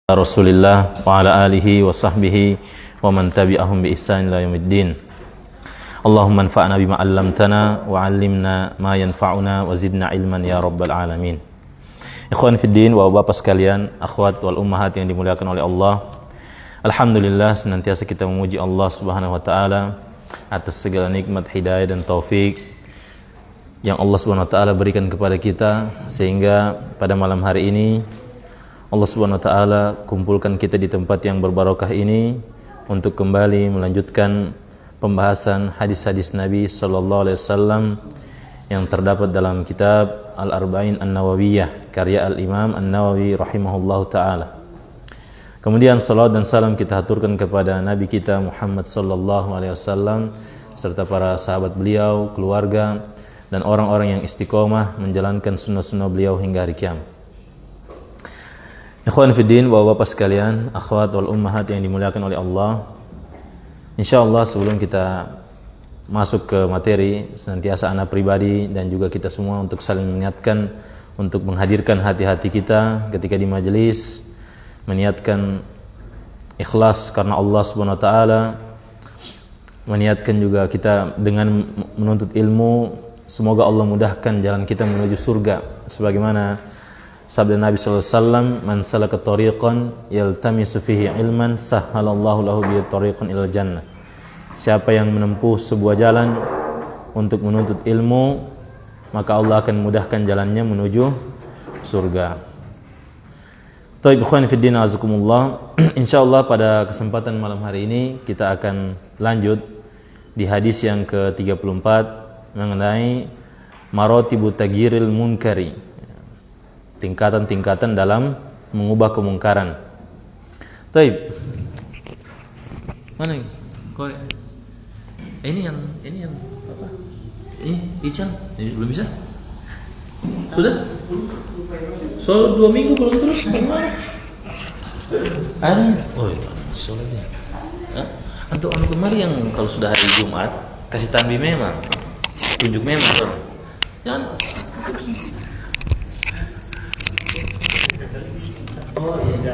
Rasulillah wa ala alihi wa sahbihi wa man tabi'ahum bi ihsan ila yaumiddin. Allahumma anfa'na bima 'allamtana wa 'allimna ma yanfa'una wa zidna ilman ya rabbal alamin. Ikhwan fiddin, Bapak-bapak sekalian, akhwat wal ummahat yang dimuliakan oleh Allah. Alhamdulillah, senantiasa kita memuji Allah Subhanahu wa taala atas segala nikmat hidayah dan taufik yang Allah Subhanahu wa taala berikan kepada kita, sehingga pada malam hari ini Allah Subhanahu wa taala kumpulkan kita di tempat yang berbarokah ini untuk kembali melanjutkan pembahasan hadis-hadis Nabi sallallahu alaihi wasallam yang terdapat dalam kitab Al-Arba'in An-Nawawiyah karya Al-Imam An-Nawawi rahimahullahu taala. Kemudian salawat dan salam kita haturkan kepada Nabi kita Muhammad sallallahu alaihi wasallam serta para sahabat beliau, keluarga dan orang-orang yang istiqomah menjalankan sunnah-sunnah beliau hingga hari kiamat. Ikhwan fiddin, bapak-bapak sekalian, akhwat wal ummahat yang dimuliakan oleh Allah. Insyaallah sebelum kita masuk ke materi, senantiasa ana pribadi dan juga kita semua untuk saling meniatkan untuk menghadirkan hati-hati kita ketika di majelis, meniatkan ikhlas karena Allah Subhanahu wa taala, meniatkan juga kita dengan menuntut ilmu, semoga Allah mudahkan jalan kita menuju surga sebagaimana sabda Nabi sallallahu alaihi wasallam, "Man salaka tariqan yaltamisu fihi ilman, sahhalallahu lahu bihi tariqan ilal jannah." Siapa yang menempuh sebuah jalan untuk menuntut ilmu, maka Allah akan mudahkan jalannya menuju surga. Taib ikhwan fiddin azakumullah. Insyaallah pada kesempatan malam hari ini kita akan lanjut di hadis yang ke-34 mengenai maratibu tagyiril munkari, tingkatan-tingkatan dalam mengubah kemungkaran. Taib. Mana ini? Korea. Ini yang apa? Ini Ical. Ini belum bisa? Sudah? Soal 2 minggu belum terus. Gimana? Oh itu soalnya. Untuk anu kemarin yang kalau sudah hari Jumat kasih tanbih memang. Tunjuk memang. Jangan. Oh iya,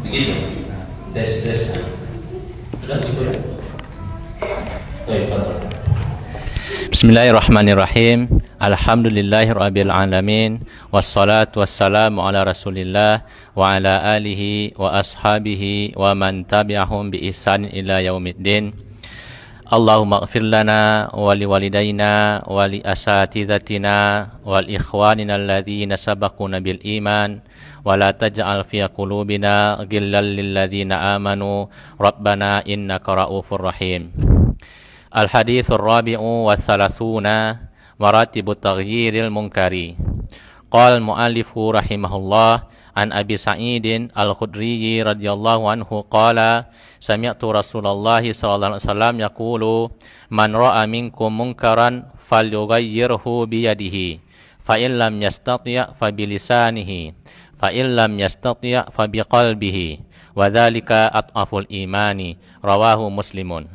begitu. Tes. Sudah gitu ya. Bismillahirrahmanirrahim. Alhamdulillahirabbil alamin. Wassalatu wassalamu ala Rasulillah wa ala alihi wa ashabihi wa man tabi'ahum bi ihsan ila yaumiddin. Allahumma ighfir lana wa liwalidayna wa li asatidatina wal ikhwanina alladhina sabaquna bil iman wa la taj'al fi qulubina ghillan lil ladzina amanu rabbana innaka ra'ufur rahim. Al hadithur rabi'u wa thalathuna maratibu taghyiril munkari. Qala al muallifu rahimahullah an Abi Sa'idin Al-Khudri radhiyallahu anhu qala sami'tu Rasulullah sallallahu alaihi wasallam yaqulu man ra'a minkum munkaran falyughayyirhu bi yadihi fa in lam yastati' fa bi lisanihi fa in lam yastati' fa bi qalbihi wa dzalika at'aful imani rawahu Muslimun.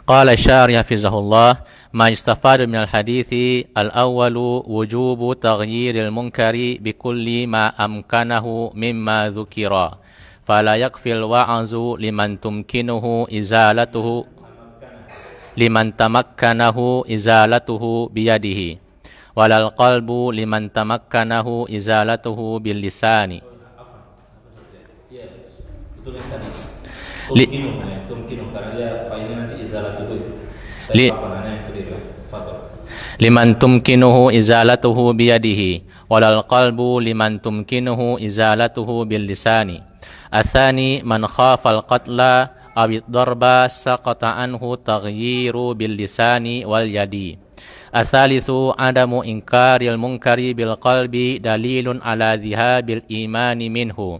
Qala syarih hafizahullah ma yustafadu minal hadithi al-awwalu wujubu taghyiril munkari bikulli ma amkanahu mimma dhukira fala yakfil wa'azu liman tamakkanahu izalatuhu biyadihi walal qalbu liman tamakkanahu izalatuhu bil lisani. Liman tumkinuhu izalatuhu biyadihi walal qalbu liman tumkinuhu izalatuhu bil lisani. Athani man khafal qatla awid darba saqata anhu taghyiru bil lisani wal yadi. Athalithu adamu inkaril munkari bil qalbi dalilun ala dhihabil imani minhu.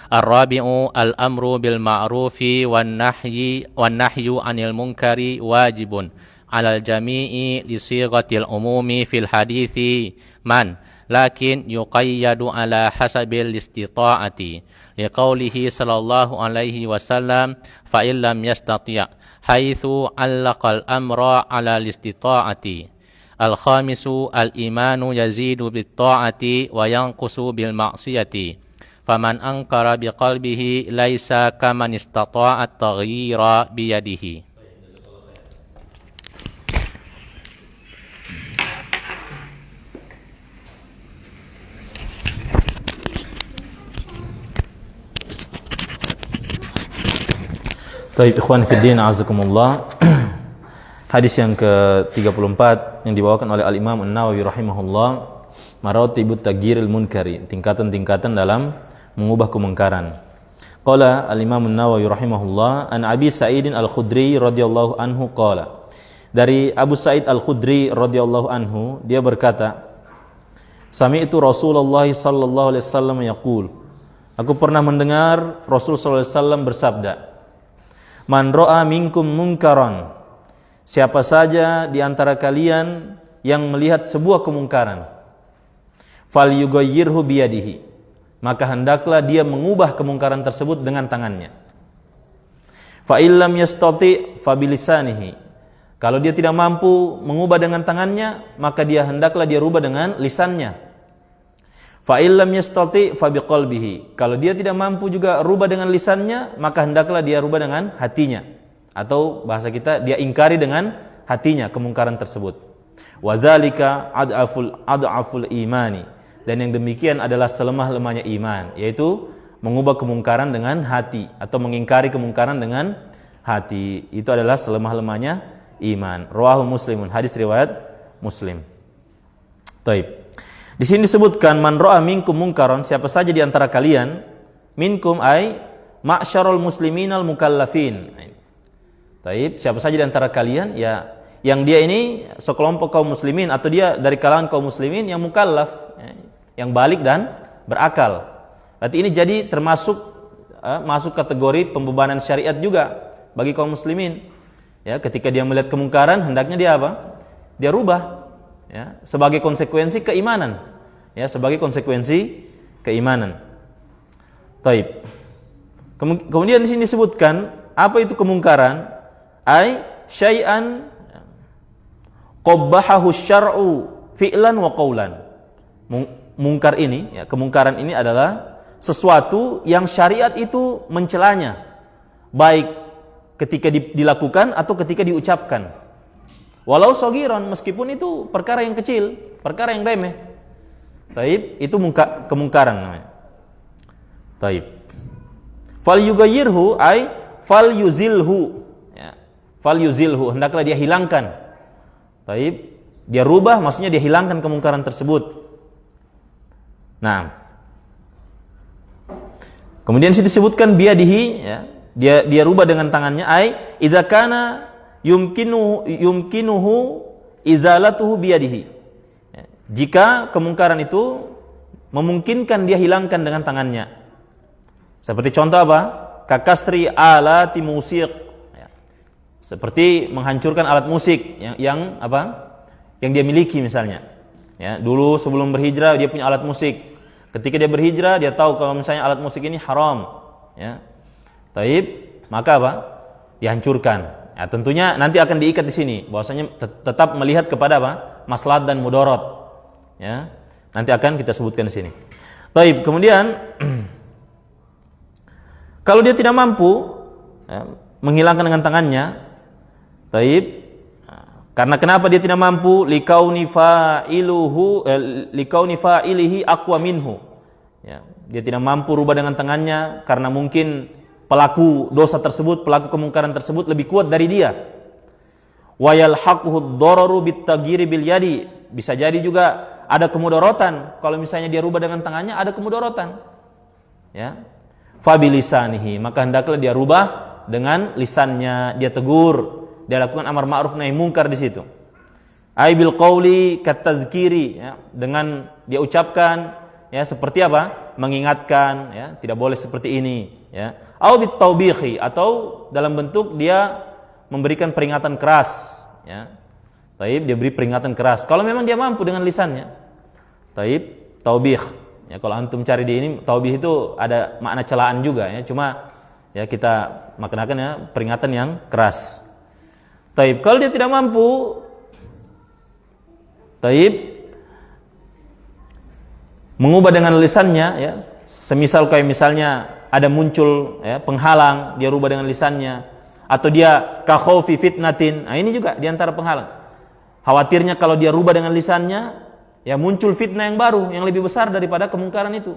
Ar-rabi'u al-amru bil ma'rufi wan nahyu anil munkari wajibun 'alal jami'i li sighatil umumi fil hadithi man lakin yuqayyadu ala hasabil istita'ati liqaulihi sallallahu alaihi wasallam fa illam yastati' haitsu allaqal amra ala istita'ati. Al-khamisu al-imanu yazidu bit ta'ati wa yanqusu bil ma'siyati. Faman ankara biqalbihi laisa kaman istata'a at-taghyira biyadihi. Baik, ikhwan fiddin, azakumullah. Hadis yang ke-34 yang dibawakan oleh Al-Imam An-Nawawi rahimahullah, maratibut taghyiril munkari, tingkatan-tingkatan dalam mengubah kemungkaran. Qala Al-Imam An-Nawawi rahimahullah, an Abi Sa'id Al-Khudri radhiyallahu anhu qala. Dari Abu Sa'id Al-Khudri radhiyallahu anhu, dia berkata, sami'tu Rasulullah sallallahu alaihi wasallam yaqul. Aku pernah mendengar Rasul sallallahu alaihi wasallam bersabda, man ra'a minkum munkaran, siapa saja di antara kalian yang melihat sebuah kemungkaran, falyughayyirhu biyadihi, maka hendaklah dia mengubah kemungkaran tersebut dengan tangannya. Fa illam yastati' fa bilisanihi, kalau dia tidak mampu mengubah dengan tangannya, maka dia hendaklah dia rubah dengan lisannya. Fa illam yastati' fa biqalbihi, kalau dia tidak mampu juga rubah dengan lisannya, maka hendaklah dia rubah dengan hatinya, atau bahasa kita dia ingkari dengan hatinya kemungkaran tersebut. Wa dzalika ad'aful imani, dan yang demikian adalah selemah-lemahnya iman, yaitu mengubah kemungkaran dengan hati atau mengingkari kemungkaran dengan hati. Itu adalah selemah-lemahnya iman. Rawahu Muslimun, hadis riwayat Muslim. Taib. Di sini disebutkan man ra'a minkum munkaran, siapa saja di antara kalian, minkum ay ma'syarul musliminal mukallafin. Taib, siapa saja di antara kalian, ya yang dia ini sekelompok kaum muslimin atau dia dari kalangan kaum muslimin yang mukallaf, yang balik dan berakal. Berarti ini jadi termasuk masuk kategori pembebanan syariat juga bagi kaum muslimin. Ya, ketika dia melihat kemungkaran, hendaknya dia apa? Dia rubah. Ya, sebagai konsekuensi keimanan, ya, sebagai konsekuensi keimanan. Taib. Kemudian di sini disebutkan apa itu kemungkaran? Ai syai'an qabbahahu syar'u fi'lan wa qawlan. Mungkar ini, ya, kemungkaran ini adalah sesuatu yang syariat itu mencelanya, baik ketika dilakukan atau ketika diucapkan. Walau sogiron, meskipun itu perkara yang kecil, perkara yang remeh. Taib, itu kemungkaran namanya. Taib. Fal yughayyirhu ay fal yuzilhu. Ya. Fal yuzilhu, hendaklah dia hilangkan. Taib, dia rubah, maksudnya dia hilangkan kemungkaran tersebut. Nah. Kemudian disebutkan biyadihi, ya. Dia rubah dengan tangannya, ay idza kana yumkinuhu izalatuhu biyadihi. Jika kemungkaran itu memungkinkan dia hilangkan dengan tangannya. Seperti contoh apa? Kakasri alati musik. Seperti menghancurkan alat musik yang apa? Yang dia miliki misalnya. Ya, dulu sebelum berhijrah dia punya alat musik. Ketika dia berhijrah dia tahu kalau misalnya alat musik ini haram. Ya. Taib, maka apa? Dihancurkan. Ya, tentunya nanti akan diikat di sini, bahwasanya tetap melihat kepada apa? Maslahat dan mudarat. Ya, nanti akan kita sebutkan di sini. Taib, kemudian kalau dia tidak mampu ya, menghilangkan dengan tangannya, taib, karena kenapa dia tidak mampu? Likauni fa'ilihi aqwa minhu. Ya, dia tidak mampu rubah dengan tangannya karena mungkin pelaku dosa tersebut, pelaku kemungkaran tersebut lebih kuat dari dia. Wa yalhaquhu ad-dararu bit-taghyiri bil yadi. Bisa jadi juga ada kemudaratan. Kalau misalnya dia rubah dengan tangannya, ada kemudaratan. Ya. Fa bilisanihi, maka hendaklah dia rubah dengan lisannya, dia tegur, dia lakukan amar ma'ruf nahi munkar di situ. Ai bil qauli katadzkiri, ya, dengan dia ucapkan, ya, seperti apa? Mengingatkan, ya, tidak boleh seperti ini, ya. Au bit taubihi, atau dalam bentuk dia memberikan peringatan keras, ya. Taib, dia beri peringatan keras. Kalau memang dia mampu dengan lisannya. Taib, taubih. Ya, kalau antum cari di ini taubih itu ada makna celaan juga ya. Cuma ya kita maknakan ya peringatan yang keras. Taib, kalau dia tidak mampu, taib mengubah dengan lisannya ya. Semisal kayak misalnya ada muncul ya penghalang, dia rubah dengan lisannya, atau dia kakhaufi fitnatin. Nah, ini juga diantara penghalang. Khawatirnya kalau dia rubah dengan lisannya, ya muncul fitnah yang baru yang lebih besar daripada kemungkaran itu.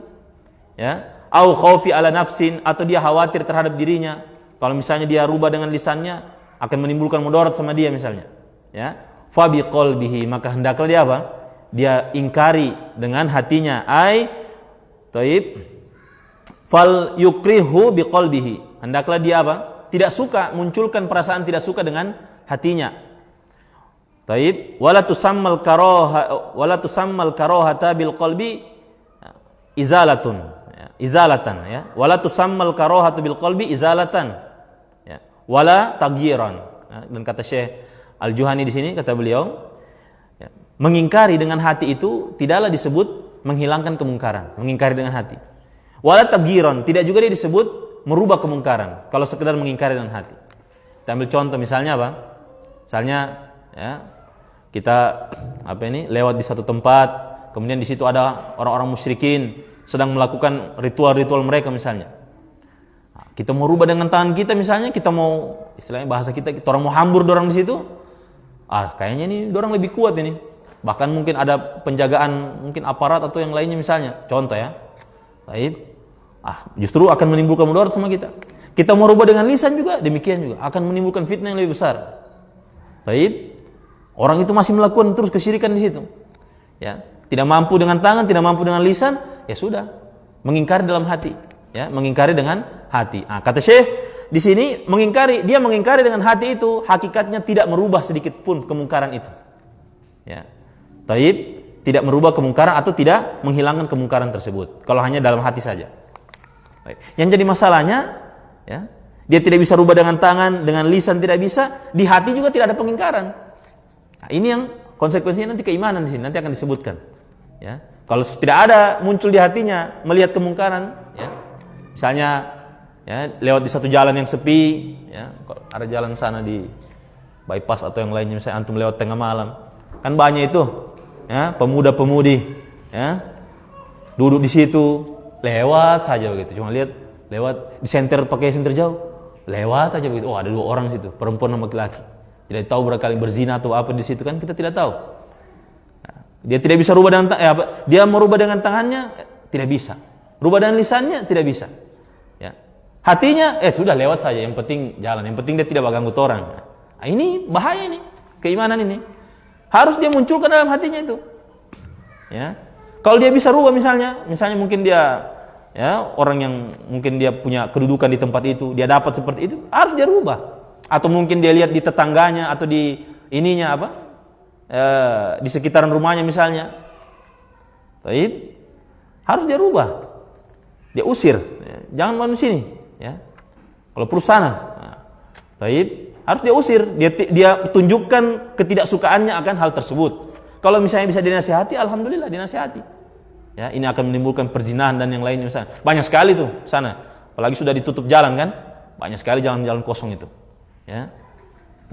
Ya, au khaufi ala nafsin, atau dia khawatir terhadap dirinya. Kalau misalnya dia rubah dengan lisannya akan menimbulkan mudarat sama dia misalnya. Ya, fa biqalbihi, maka hendaklah dia apa? Dia ingkari dengan hatinya. Taib fal yukrihu biqalbihi, hendaklah dia apa? Tidak suka, munculkan perasaan tidak suka dengan hatinya. Taib, wala tusammal karahata bil qalbi izalatan ya. Wala tusammal karahatu bil qalbi izalatan ya. Wala taghyiran. Dan kata Syekh Al-Juhani di sini, kata beliau, ya, mengingkari dengan hati itu tidaklah disebut menghilangkan kemungkaran, mengingkari dengan hati. Wala taghyiran, tidak juga dia disebut merubah kemungkaran kalau sekedar mengingkari dengan hati. Kita ambil contoh misalnya apa? Misalnya ya, kita lewat di satu tempat, kemudian di situ ada orang-orang musyrikin sedang melakukan ritual-ritual mereka misalnya. Nah, kita mau rubah dengan tangan kita misalnya, kita mau istilahnya bahasa kita orang mau hambur dorang di situ. Kayaknya ini dorang lebih kuat ini. Bahkan mungkin ada penjagaan, mungkin aparat atau yang lainnya misalnya. Contoh ya. Baik. Justru akan menimbulkan mudarat sama kita. Kita mau rubah dengan lisan juga demikian juga akan menimbulkan fitnah yang lebih besar. Baik. Orang itu masih melakukan terus kesyirikan di situ. Ya, tidak mampu dengan tangan, tidak mampu dengan lisan, ya sudah, mengingkari dalam hati, ya, mengingkari dengan hati. Kata Syekh di sini dia mengingkari dengan hati itu hakikatnya tidak merubah sedikit pun kemungkaran itu. Ya. Taib, tidak merubah kemungkaran atau tidak menghilangkan kemungkaran tersebut. Kalau hanya dalam hati saja. Baik. Yang jadi masalahnya, ya, dia tidak bisa rubah dengan tangan, dengan lisan tidak bisa, di hati juga tidak ada pengingkaran. Nah, ini yang konsekuensinya nanti keimanan di sini nanti akan disebutkan. Ya, kalau tidak ada muncul di hatinya melihat kemungkaran, ya, misalnya ya lewat di satu jalan yang sepi, ya, ada jalan sana di bypass atau yang lainnya, misalnya antum lewat tengah malam, kan banyak itu, ya, pemuda-pemudi, ya, duduk di situ, lewat saja begitu, cuma lihat lewat di senter pakai senter jauh, lewat aja begitu, ada 2 orang di situ, perempuan sama laki-laki. Tidak tahu berkali berzina atau apa di situ kan kita tidak tahu. Nah, dia tidak bisa rubah dengan dia mau rubah dengan tangannya tidak bisa. Rubah dengan lisannya tidak bisa. Ya. Hatinya sudah lewat saja, yang penting jalan, yang penting dia tidak mengganggu orang. Nah, ini bahaya ini, keimanan ini. Harus dia munculkan dalam hatinya itu. Ya. Kalau dia bisa rubah misalnya mungkin dia ya orang yang mungkin dia punya kedudukan di tempat itu, dia dapat seperti itu, harus dia rubah. Atau mungkin dia lihat di tetangganya atau di ininya di sekitaran rumahnya misalnya. Baik, harus dia rubah, dia usir, ya, jangan mau di sini, ya. Kalau perlu sana, baik, harus dia usir, dia tunjukkan ketidaksukaannya akan hal tersebut. Kalau misalnya bisa dinasihati, alhamdulillah dinasihati. Ya, ini akan menimbulkan perzinahan dan yang lainnya misalnya. Banyak sekali tuh sana, apalagi sudah ditutup jalan kan, banyak sekali jalan-jalan kosong itu. Ya,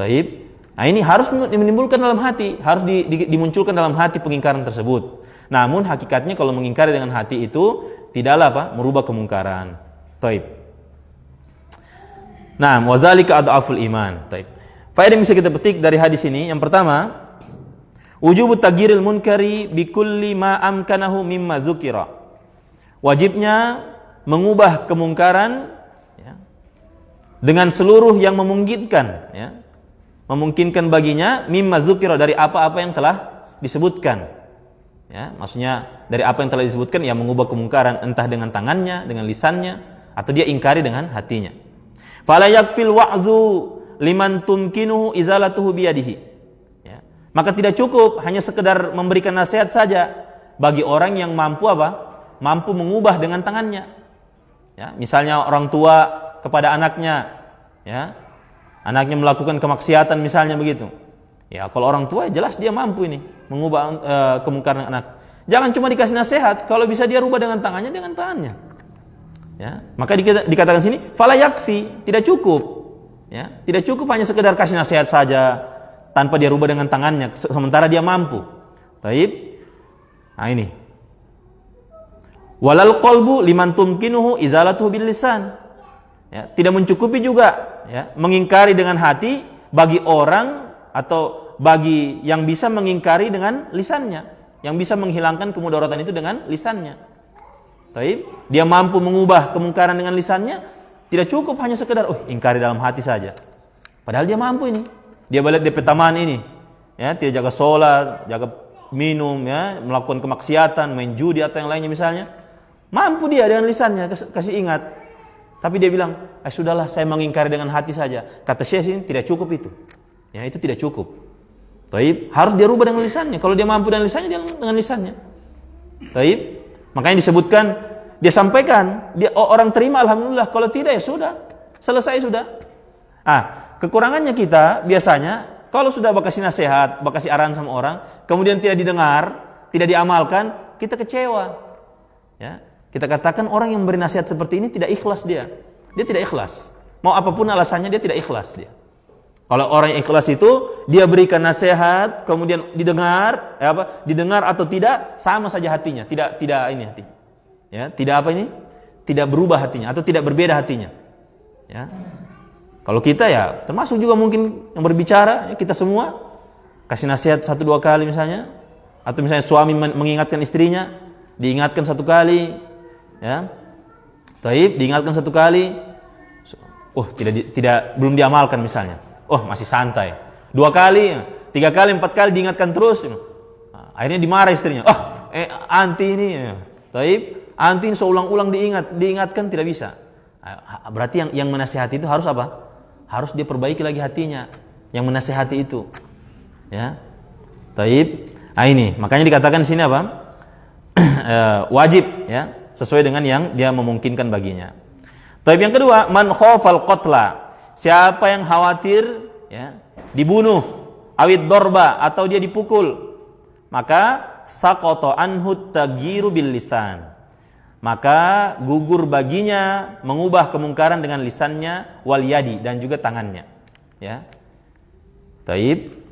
baik. Nah, ini harus menimbulkan dalam hati, harus dimunculkan dalam hati pengingkaran tersebut. Namun hakikatnya kalau mengingkari dengan hati itu tidaklah merubah kemungkaran. Baik. Nah, wadzalika adhaful iman. Baik. Faedah yang bisa kita petik dari hadis ini, yang pertama, wujubut taghyiril munkari bikulli ma amkanahu mimma dzukira. Wajibnya mengubah kemungkaran dengan seluruh yang memungkinkan, ya, memungkinkan baginya mimma dzukira, dari apa-apa yang telah disebutkan, ya, maksudnya dari apa yang telah disebutkan, ya, mengubah kemungkaran entah dengan tangannya, dengan lisannya, atau dia ingkari dengan hatinya. Fala yakfil wa'dhu liman tumkinuhu izalatuhu biyadihi, ya, maka tidak cukup hanya sekedar memberikan nasihat saja bagi orang yang mampu mampu mengubah dengan tangannya, ya, misalnya orang tua kepada anaknya, ya, anaknya melakukan kemaksiatan misalnya begitu, ya, kalau orang tua jelas dia mampu ini mengubah kemungkaran anak. Jangan cuma dikasih nasihat, kalau bisa dia rubah dengan tangannya, Ya, maka dikatakan sini, fala yakfi, tidak cukup. Ya, tidak cukup hanya sekedar kasih nasihat saja tanpa dia rubah dengan tangannya, sementara dia mampu. Taib. Nah ini. Walal qalbu liman tumkinuhu izalatuhu bil lisan. Ya, tidak mencukupi juga ya, mengingkari dengan hati bagi orang atau bagi yang bisa mengingkari dengan lisannya, yang bisa menghilangkan kemudaratan itu dengan lisannya. Taib, dia mampu mengubah kemungkaran dengan lisannya, tidak cukup hanya sekedar ingkari dalam hati saja. Padahal dia mampu ini. Dia balik di petaman ini, ya, tidak jaga sholat, jaga minum, ya, melakukan kemaksiatan, main judi atau yang lainnya misalnya. Mampu dia dengan lisannya kasih ingat. Tapi dia bilang, sudahlah saya mengingkari dengan hati saja. Kata Syekh ini tidak cukup itu. Ya, itu tidak cukup. Taib, harus dia rubah dengan lisannya. Kalau dia mampu dengan lisannya, dia dengan lisannya. Taib. Makanya disebutkan, dia sampaikan, dia orang terima alhamdulillah, kalau tidak ya sudah, selesai sudah. Kekurangannya kita biasanya kalau sudah bakasih nasihat, bakasih arahan sama orang, kemudian tidak didengar, tidak diamalkan, kita kecewa. Ya, kita katakan orang yang beri nasihat seperti ini tidak ikhlas dia. Dia tidak ikhlas. Mau apapun alasannya dia tidak ikhlas dia. Kalau orang yang ikhlas itu dia berikan nasihat, kemudian didengar, didengar atau tidak, sama saja hatinya, tidak ini hatinya. Ya, tidak berubah hatinya atau tidak berbeda hatinya. Ya. Kalau kita ya, termasuk juga mungkin yang berbicara, ya, kita semua kasih nasihat 1-2 kali misalnya, atau misalnya suami mengingatkan istrinya, diingatkan 1 kali, ya, taib, diingatkan 1 kali, belum diamalkan misalnya. Masih santai. 2 kali, 3 kali, 4 kali diingatkan terus. Akhirnya dimarah istrinya. Anti ini. Taib, anti ini seulang-ulang diingatkan tidak bisa. Berarti yang menasihati itu harus apa? Harus dia perbaiki lagi hatinya. Yang menasihati itu. Ya. Taib. Ini, makanya dikatakan di sini apa? Wajib, ya, sesuai dengan yang dia memungkinkan baginya. Taib, yang kedua, man khafal qatla. Siapa yang khawatir, ya, dibunuh, awid dorba, atau dia dipukul, maka saqata anhu tagyiru bil lisan. Maka gugur baginya mengubah kemungkaran dengan lisannya, wal yadi, dan juga tangannya. Ya. Taib.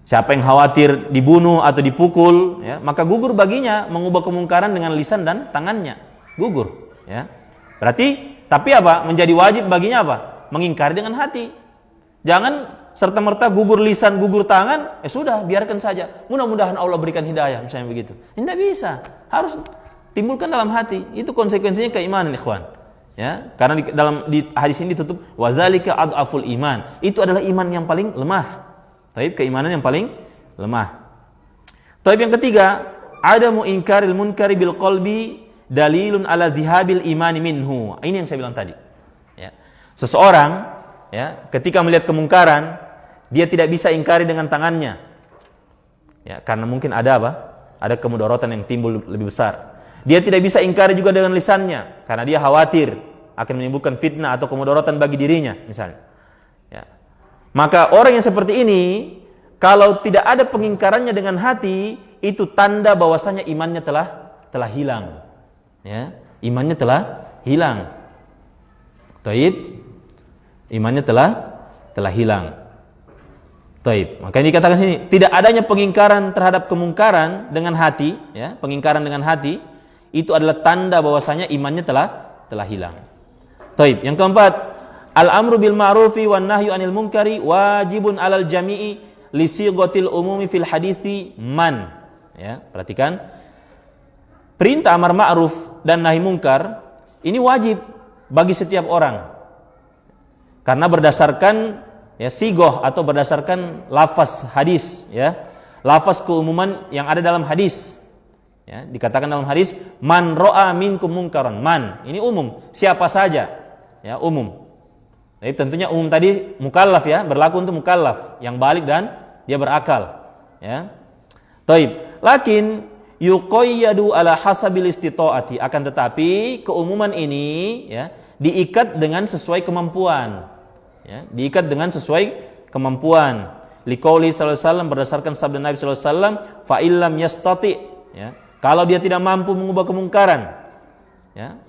Siapa yang khawatir dibunuh atau dipukul, ya, maka gugur baginya mengubah kemungkaran dengan lisan dan tangannya. Gugur. Ya. Berarti, tapi apa? Menjadi wajib baginya apa? Mengingkari dengan hati. Jangan serta-merta gugur lisan, gugur tangan, sudah, biarkan saja. Mudah-mudahan Allah berikan hidayah, misalnya begitu. Tidak bisa. Harus timbulkan dalam hati. Itu konsekuensinya keimanan, ikhwan. Ya, karena di hadis ini ditutup wadzalika adaful iman. Itu adalah iman yang paling lemah. Taib, keimanan yang paling lemah. Taib, yang ketiga, adamu ingkaril munkari bil qalbi dalilun ala dhihabil imani minhu. Ini yang saya bilang tadi. Ya. Seseorang, ya, ketika melihat kemungkaran, dia tidak bisa ingkari dengan tangannya. Ya, karena mungkin ada apa? Ada kemudaratan yang timbul lebih besar. Dia tidak bisa ingkari juga dengan lisannya, karena dia khawatir akan menimbulkan fitnah atau kemudaratan bagi dirinya, misalnya. Ya. Maka orang yang seperti ini, kalau tidak ada pengingkarannya dengan hati, itu tanda bahwasanya imannya telah hilang. Ya, imannya telah hilang. Taib, imannya telah hilang. Taib. Makanya dikatakan sini, tidak adanya pengingkaran terhadap kemungkaran dengan hati, ya, pengingkaran dengan hati itu adalah tanda bahwasanya imannya telah hilang. Taib. Yang keempat, al-amru bil ma'rufi wan nahyu 'anil munkari wajibun 'alal jami'i li sighatil umumi fil hadithi man. Ya, perhatikan. Perintah amar ma'ruf dan nahi munkar ini wajib bagi setiap orang. Karena berdasarkan, ya, sigoh atau berdasarkan lafaz hadis, ya, lafaz keumuman yang ada dalam hadis. Ya, dikatakan dalam hadis, man ro'a minkum munkaran. Man, ini umum, siapa saja, ya, umum. Jadi tentunya umum tadi mukallaf, ya, berlaku untuk mukallaf yang balik dan dia berakal, ya. Taib. Lakin yuqayyadu ala hasabil istita'ati, akan tetapi keumuman ini, ya, diikat dengan sesuai kemampuan. Ya, diikat dengan sesuai kemampuan. Liqauli sallallahu alaihi wasallam, berdasarkan sabda Nabi sallallahu alaihi wasallam, fa illam yastati, ya. Kalau dia tidak mampu mengubah kemungkaran, ya,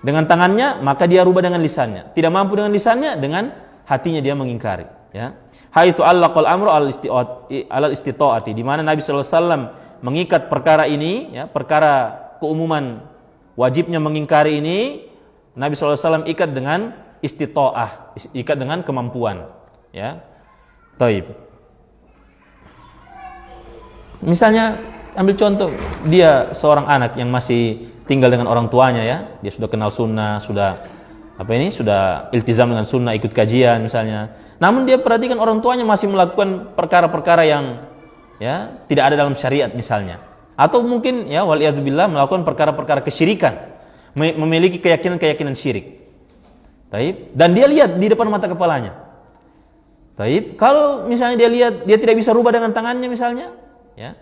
dengan tangannya, maka dia rubah dengan lisannya. Tidak mampu dengan lisannya, dengan hatinya dia mengingkari, ya. Haitsu allaqal amru alal istita'ati, di mana Nabi sallallahu alaihi wasallam mengikat perkara ini, ya, perkara keumuman wajibnya mengingkari ini, Nabi sallallahu alaihi wasallam ikat dengan istita'ah, ikat dengan kemampuan, ya. Taib. Misalnya ambil contoh, dia seorang anak yang masih tinggal dengan orang tuanya, ya, dia sudah kenal sunnah, sudah sudah iltizam dengan sunnah, ikut kajian misalnya. Namun dia perhatikan orang tuanya masih melakukan perkara-perkara yang, ya, tidak ada dalam syariat misalnya, atau mungkin, ya, waliyadzubillah, melakukan perkara-perkara kesyirikan, memiliki keyakinan syirik. Taib. Dan dia lihat di depan mata kepalanya. Taib. Kalau misalnya dia lihat dia tidak bisa rubah dengan tangannya misalnya, ya,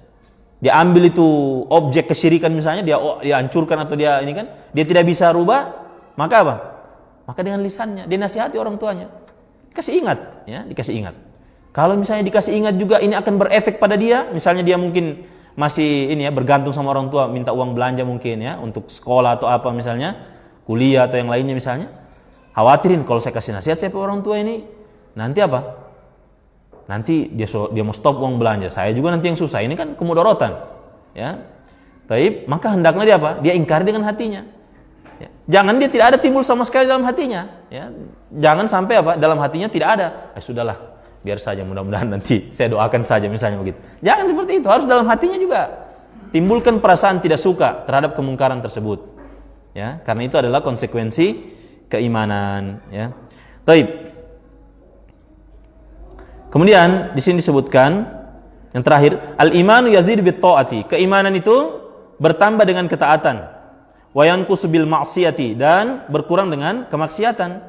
dia ambil itu objek kesyirikan misalnya, dia hancurkan atau dia ini kan, dia tidak bisa rubah, maka apa? Maka dengan lisannya dia nasihati orang tuanya. Dikasih ingat, ya, dikasih ingat. Kalau misalnya dikasih ingat juga, ini akan berefek pada dia. Misalnya dia mungkin masih ini, ya, bergantung sama orang tua, minta uang belanja mungkin, ya, untuk sekolah atau apa misalnya, kuliah atau yang lainnya misalnya. Khawatirin kalau saya kasih nasihat siapa orang tua ini, nanti apa? Nanti dia mau stop uang belanja, saya juga nanti yang susah. Ini kan kemudorotan, ya. Baik, maka hendaknya dia apa? Dia ingkari dengan hatinya. Ya. Jangan dia tidak ada timbul sama sekali dalam hatinya, ya. Jangan sampai apa? Dalam hatinya tidak ada. Sudahlah, biar saja, mudah-mudahan nanti saya doakan saja misalnya begitu. Jangan seperti itu, harus dalam hatinya juga timbulkan perasaan tidak suka terhadap kemungkaran tersebut. Ya, karena itu adalah konsekuensi keimanan, ya. Baik. Kemudian di sini disebutkan yang terakhir, al-imanu yazidu bit ta'ati. Keimanan itu bertambah dengan ketaatan. Wa yanqusu bil ma'siyati, dan berkurang dengan kemaksiatan.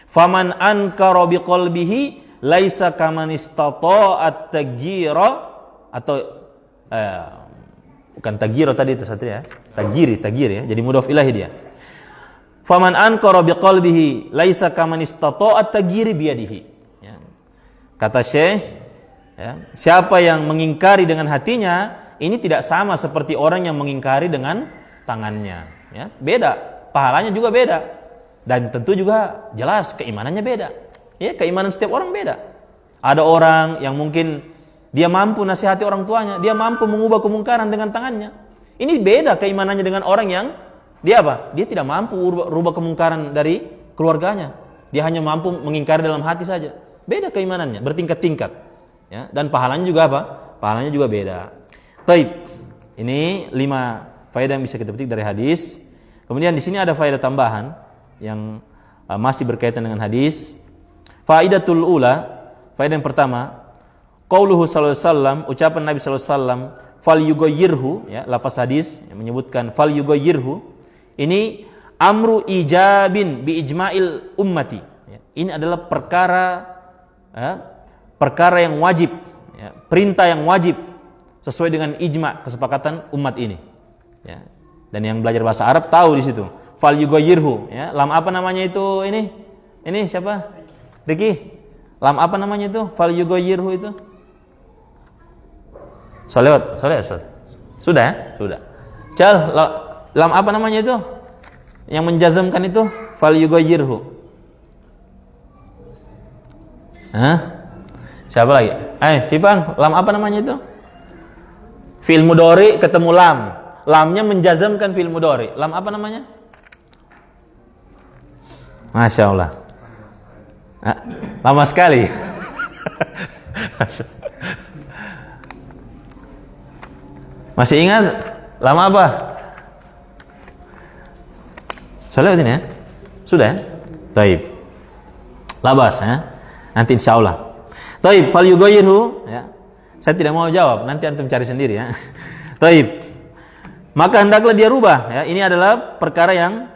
Faman ankara biqalbihi laisa kaman istata'a at-tagyira, atau bukan tagyira tadi itu satu, ya. Tagyir, ya. Jadi mudhaf ilahi dia. Faman ankara biqalbihi laisa kaman istata'a at-tagyiri biyadihi. Ya. Kata Syekh, ya, siapa yang mengingkari dengan hatinya, ini tidak sama seperti orang yang mengingkari dengan tangannya, ya. Beda, pahalanya juga beda, dan tentu juga jelas keimanannya beda, ya. Keimanan setiap orang beda. Ada orang yang mungkin dia mampu nasihati orang tuanya, dia mampu mengubah kemungkaran dengan tangannya. Ini beda keimanannya dengan orang yang dia apa? Dia tidak mampu rubah kemungkaran dari keluarganya, dia hanya mampu mengingkari dalam hati saja. Beda keimanannya, bertingkat-tingkat, ya. Dan pahalanya juga apa? Pahalanya juga beda. Taib. Ini 5 faedah yang bisa kita petik dari hadis. Kemudian di sini ada faedah tambahan yang masih berkaitan dengan hadis. Faidatul ula, faedah yang pertama, qauluhu sallallahu alaihi wasallam, ucapan Nabi sallallahu alaihi wasallam, fal yughayyirhu, ya, lafaz hadis yang menyebutkan fal yughayyirhu. Ini amru ijabin bi ijma'il ummati. Ya, ini adalah perkara yang wajib, ya, perintah yang wajib sesuai dengan ijma', kesepakatan umat ini. Ya. Dan yang belajar bahasa Arab tahu di situ. Fal yughayyirhu, ya. Lam apa namanya itu ini? Ini siapa? Riki. Lam apa namanya itu? Fal yughayyirhu itu. Soleh. Sudah, ya? Sudah. Cal, lam apa namanya itu? Yang menjazamkan itu fal yughayyirhu. Hah? Siapa lagi? Pipang, lam apa namanya itu? Fi'il mudhari ketemu lam. Lamnya menjazamkan fi'il mudhari. Lam apa namanya? Masya Allah. Lama sekali. Masih ingat? Lama apa? Salawatin, ya? Sudah, ya? Taib. Labas, ya? Nanti insya Allah. Taib, fal yughayyirhu, ya. Saya tidak mau jawab, nanti antum cari sendiri, ya. Taib. Maka hendaklah dia rubah, ya. Ini adalah perkara yang,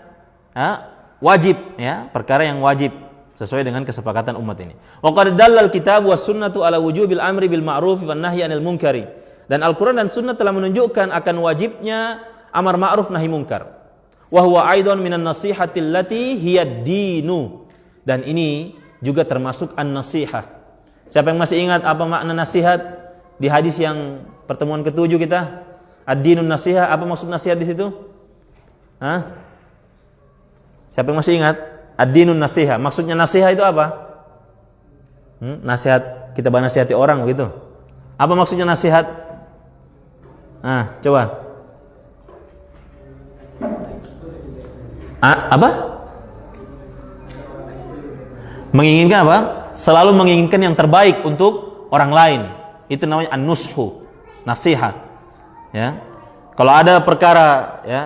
ya, wajib, ya, perkara yang wajib sesuai dengan kesepakatan umat ini. Wa qad dallal kitab was sunnatu ala wujubil amri bil ma'ruf wan nahyi 'anil munkari. Dan Al-Qur'an dan Sunnah telah menunjukkan akan wajibnya amar ma'ruf nahi munkar. Wa huwa aidan minan nasihati allati hiya dinu. Dan ini juga termasuk an-nasihah. Siapa yang masih ingat apa makna nasihat di hadis yang pertemuan ke-7 kita? Ad-dinun nasiha, apa maksud nasihat di situ? Hah? Siapa yang masih ingat? Ad-dinun nasiha, maksudnya nasiha itu apa? Nasihat, kita nasihati orang begitu. Apa maksudnya nasihat? Coba. Apa? Menginginkan apa? Selalu menginginkan yang terbaik untuk orang lain. Itu namanya an-nushu, nasihat. Ya. Kalau ada perkara, ya,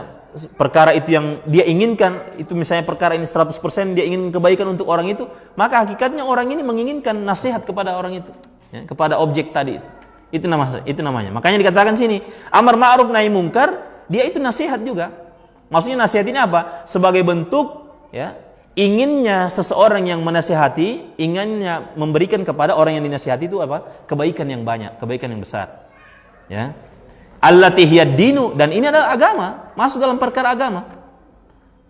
perkara itu yang dia inginkan, itu misalnya perkara ini 100% dia ingin kebaikan untuk orang itu, maka hakikatnya orang ini menginginkan nasihat kepada orang itu, ya, kepada objek tadi itu. Itu namanya. Makanya dikatakan sini, amar ma'ruf nahi mungkar, dia itu nasihat juga. Maksudnya nasihat ini apa? Sebagai bentuk, ya, inginnya seseorang yang menasihati, inginnya memberikan kepada orang yang dinasihati itu apa? Kebaikan yang banyak, kebaikan yang besar. Ya. Allati hiya dinu, dan ini adalah agama, masuk dalam perkara agama.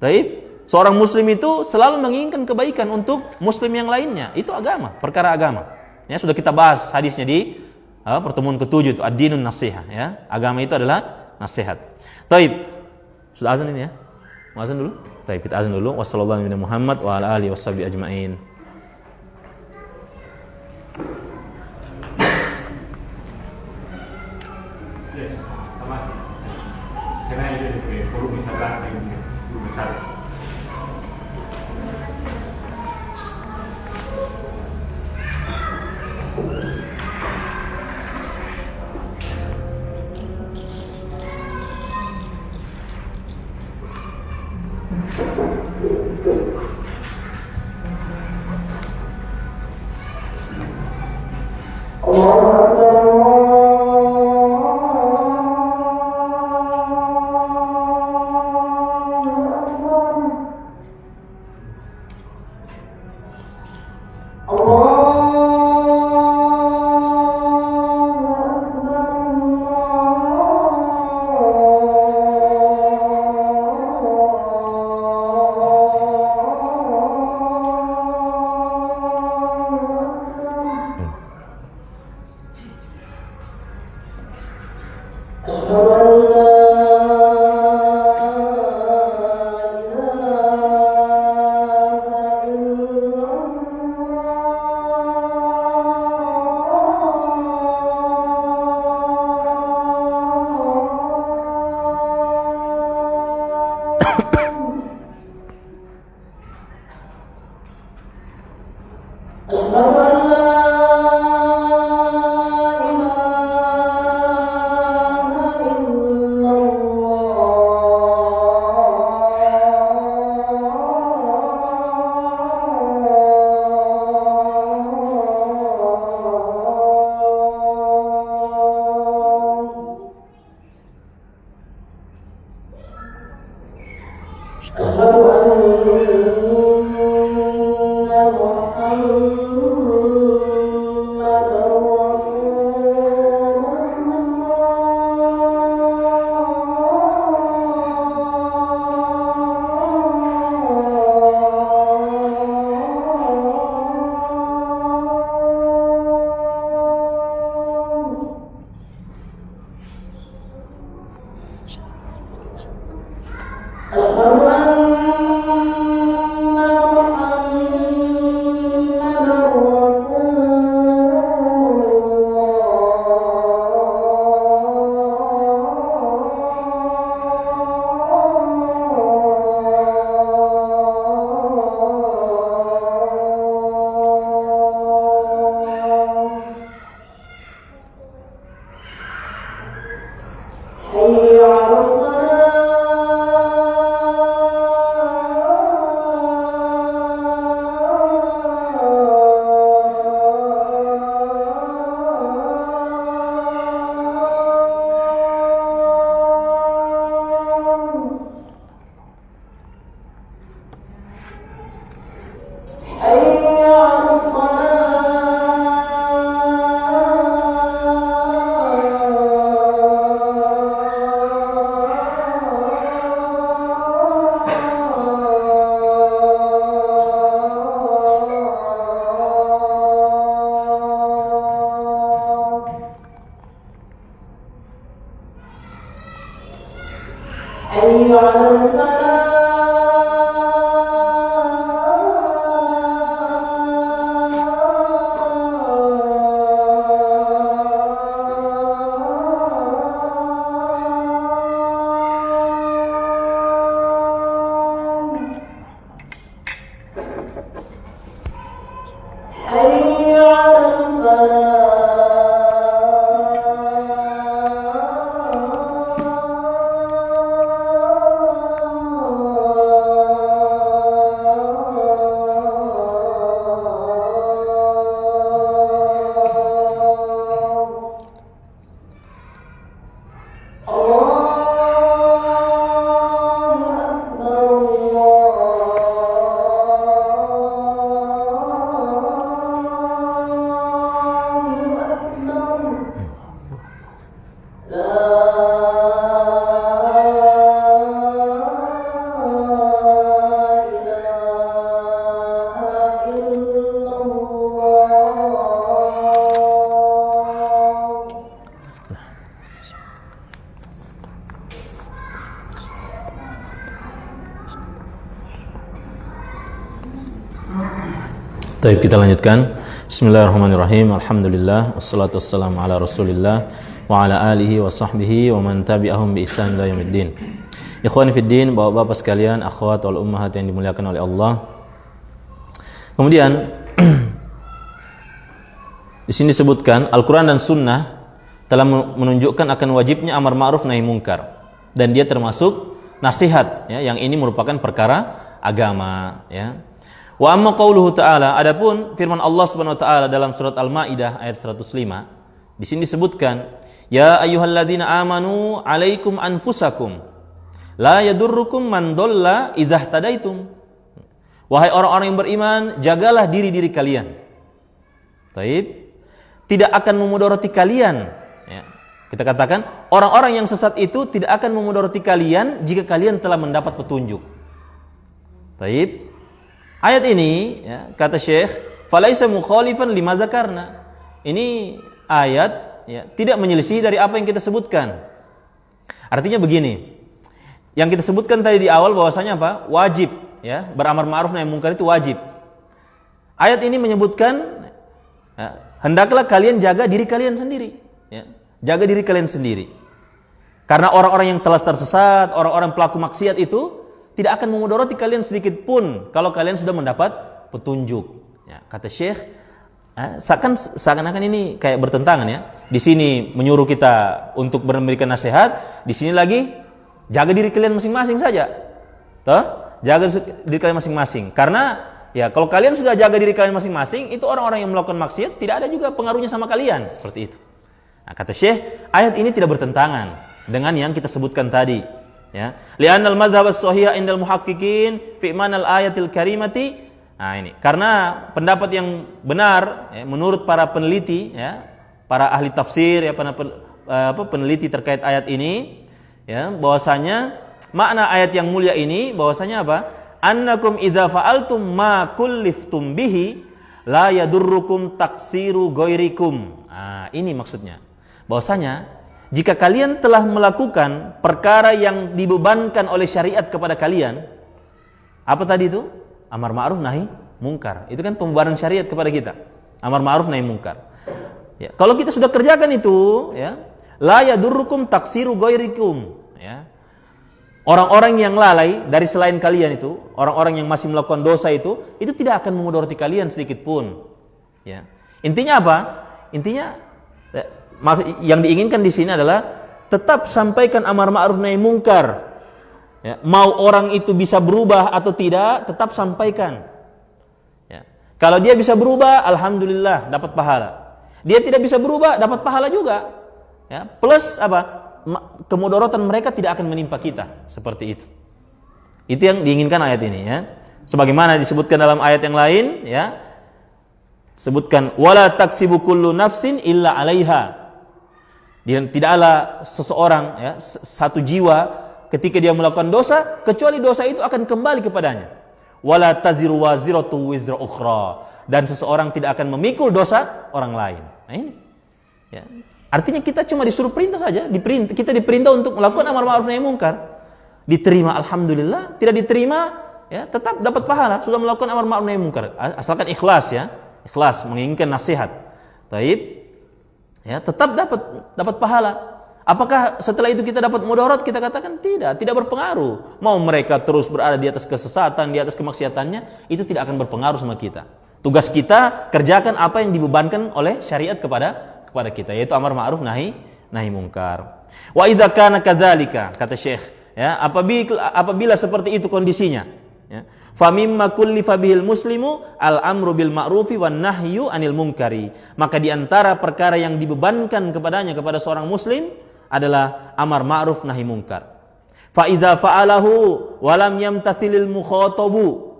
Baik, seorang muslim itu selalu menginginkan kebaikan untuk muslim yang lainnya. Itu agama, perkara agama. Ya, sudah kita bahas hadisnya di pertemuan ke-7 itu ad-dinun nasiha, ya. Agama itu adalah nasihat. Baik. Sudah azan ini ya? Mau azan dulu? Baik, kita azan dulu. Wassallallahu ala Muhammad wa ala alihi washabihi ajmain. أشهد أن محمدا Baik, kita lanjutkan. Bismillahirrahmanirrahim. Alhamdulillah wassalatu wassalamu ala Rasulillah wa ala alihi wa sahbihi wa man tabi'ahum bi ihsan ila yaumiddin. Ikhwani fid din, bapak-bapak sekalian, akhwat wal ummahat yang dimuliakan oleh Allah. Kemudian di sini disebutkan Al-Qur'an dan Sunnah telah menunjukkan akan wajibnya amar ma'ruf nahi mungkar, dan dia termasuk nasihat, ya, yang ini merupakan perkara agama, ya. Wa amma qauluhu ta'ala, adapun firman Allah Subhanahu wa taala dalam surat Al-Maidah ayat 105, di sini disebutkan, ya ayyuhalladzina amanu alaikum anfusakum la yadurrukum man dhalla idza ihtadaitum. Wahai orang-orang yang beriman, jagalah diri-diri kalian. Taib, tidak akan memudarati kalian, ya. Kita katakan orang-orang yang sesat itu tidak akan memudarati kalian jika kalian telah mendapat petunjuk. Taib. Ayat ini, ya, kata Syekh, falaisa mukhalifan lima dzakarna. Ini ayat, ya, tidak menyelisih dari apa yang kita sebutkan. Artinya begini, yang kita sebutkan tadi di awal bahwasanya apa? Wajib, ya, beramar ma'ruf nahi mungkar itu wajib. Ayat ini menyebutkan, ya, hendaklah kalian jaga diri kalian sendiri, ya, jaga diri kalian sendiri. Karena orang-orang yang telah tersesat, orang-orang pelaku maksiat itu tidak akan memudarati kalian sedikit pun kalau kalian sudah mendapat petunjuk. Ya, kata Syekh, seakan-akan ini kayak bertentangan, ya. Di sini menyuruh kita untuk memberikan nasihat, di sini lagi jaga diri kalian masing-masing saja. Toh? Jaga diri kalian masing-masing. Karena ya kalau kalian sudah jaga diri kalian masing-masing, itu orang-orang yang melakukan maksiat tidak ada juga pengaruhnya sama kalian, seperti itu. Nah, kata Syekh, ayat ini tidak bertentangan dengan yang kita sebutkan tadi. Ya, li'annal madhhab as-sahih indal muhaqqiqin fi manal ayatil karimati. Nah, ini karena pendapat yang benar, ya, menurut para peneliti, ya, para ahli tafsir, ya, peneliti terkait ayat ini, ya, bahwasanya makna ayat yang mulia ini bahwasanya apa? Annakum idza fa'altum ma kulliftum bihi la yadurrukum taksiru ghairikum. Nah, ini maksudnya. Bahwasanya jika kalian telah melakukan perkara yang dibebankan oleh syariat kepada kalian, apa tadi itu? Amar ma'ruf nahi mungkar. Itu kan pembebanan syariat kepada kita. Amar ma'ruf nahi mungkar. Ya, kalau kita sudah kerjakan itu, ya, la yadurrukum taksiru ghairikum, ya. Orang-orang yang lalai dari selain kalian itu, orang-orang yang masih melakukan dosa itu tidak akan memudarati kalian sedikit pun. Ya. Intinya apa? Intinya yang diinginkan di sini adalah tetap sampaikan amar ma'ruf nahi mungkar. Ya, mau orang itu bisa berubah atau tidak, tetap sampaikan. Ya. Kalau dia bisa berubah, alhamdulillah dapat pahala. Dia tidak bisa berubah, dapat pahala juga. Ya, plus apa? Kemudaratan mereka tidak akan menimpa kita, seperti itu. Itu yang diinginkan ayat ini, ya. Sebagaimana disebutkan dalam ayat yang lain, ya. Sebutkan wala taksibu kullu nafsin illa 'alaiha. Dan tidaklah seseorang, ya, satu jiwa ketika dia melakukan dosa kecuali dosa itu akan kembali kepadanya. Wala taziru waziratu wizra ukhra, dan seseorang tidak akan memikul dosa orang lain. Nah, ini, ya. Artinya kita cuma disuruh perintah saja, kita diperintah untuk melakukan amar ma'ruf nahi mungkar. diterima alhamdulillah, tidak diterima ya tetap dapat pahala, sudah melakukan amar ma'ruf nahi munkar, asalkan ikhlas ya, ikhlas menginginkan nasihat. Taib ya, tetap dapat pahala. Apakah setelah itu kita dapat mudarat? Kita katakan tidak berpengaruh. Mau mereka terus berada di atas kesesatan, di atas kemaksiatannya, itu tidak akan berpengaruh sama kita. Tugas kita kerjakan apa yang dibebankan oleh syariat kepada kita, yaitu amar ma'ruf nahi munkar. Wa idza kana kadzalika, kata Syekh, ya, apabila seperti itu kondisinya, ya, fa mimma kullifa bihil muslimu al-amru bil ma'rufi wan nahyu anil munkari, maka di antara perkara yang dibebankan kepada seorang muslim adalah amar ma'ruf nahi munkar. Fa idza fa'alahu wa lam yamtathilil mukhatabu,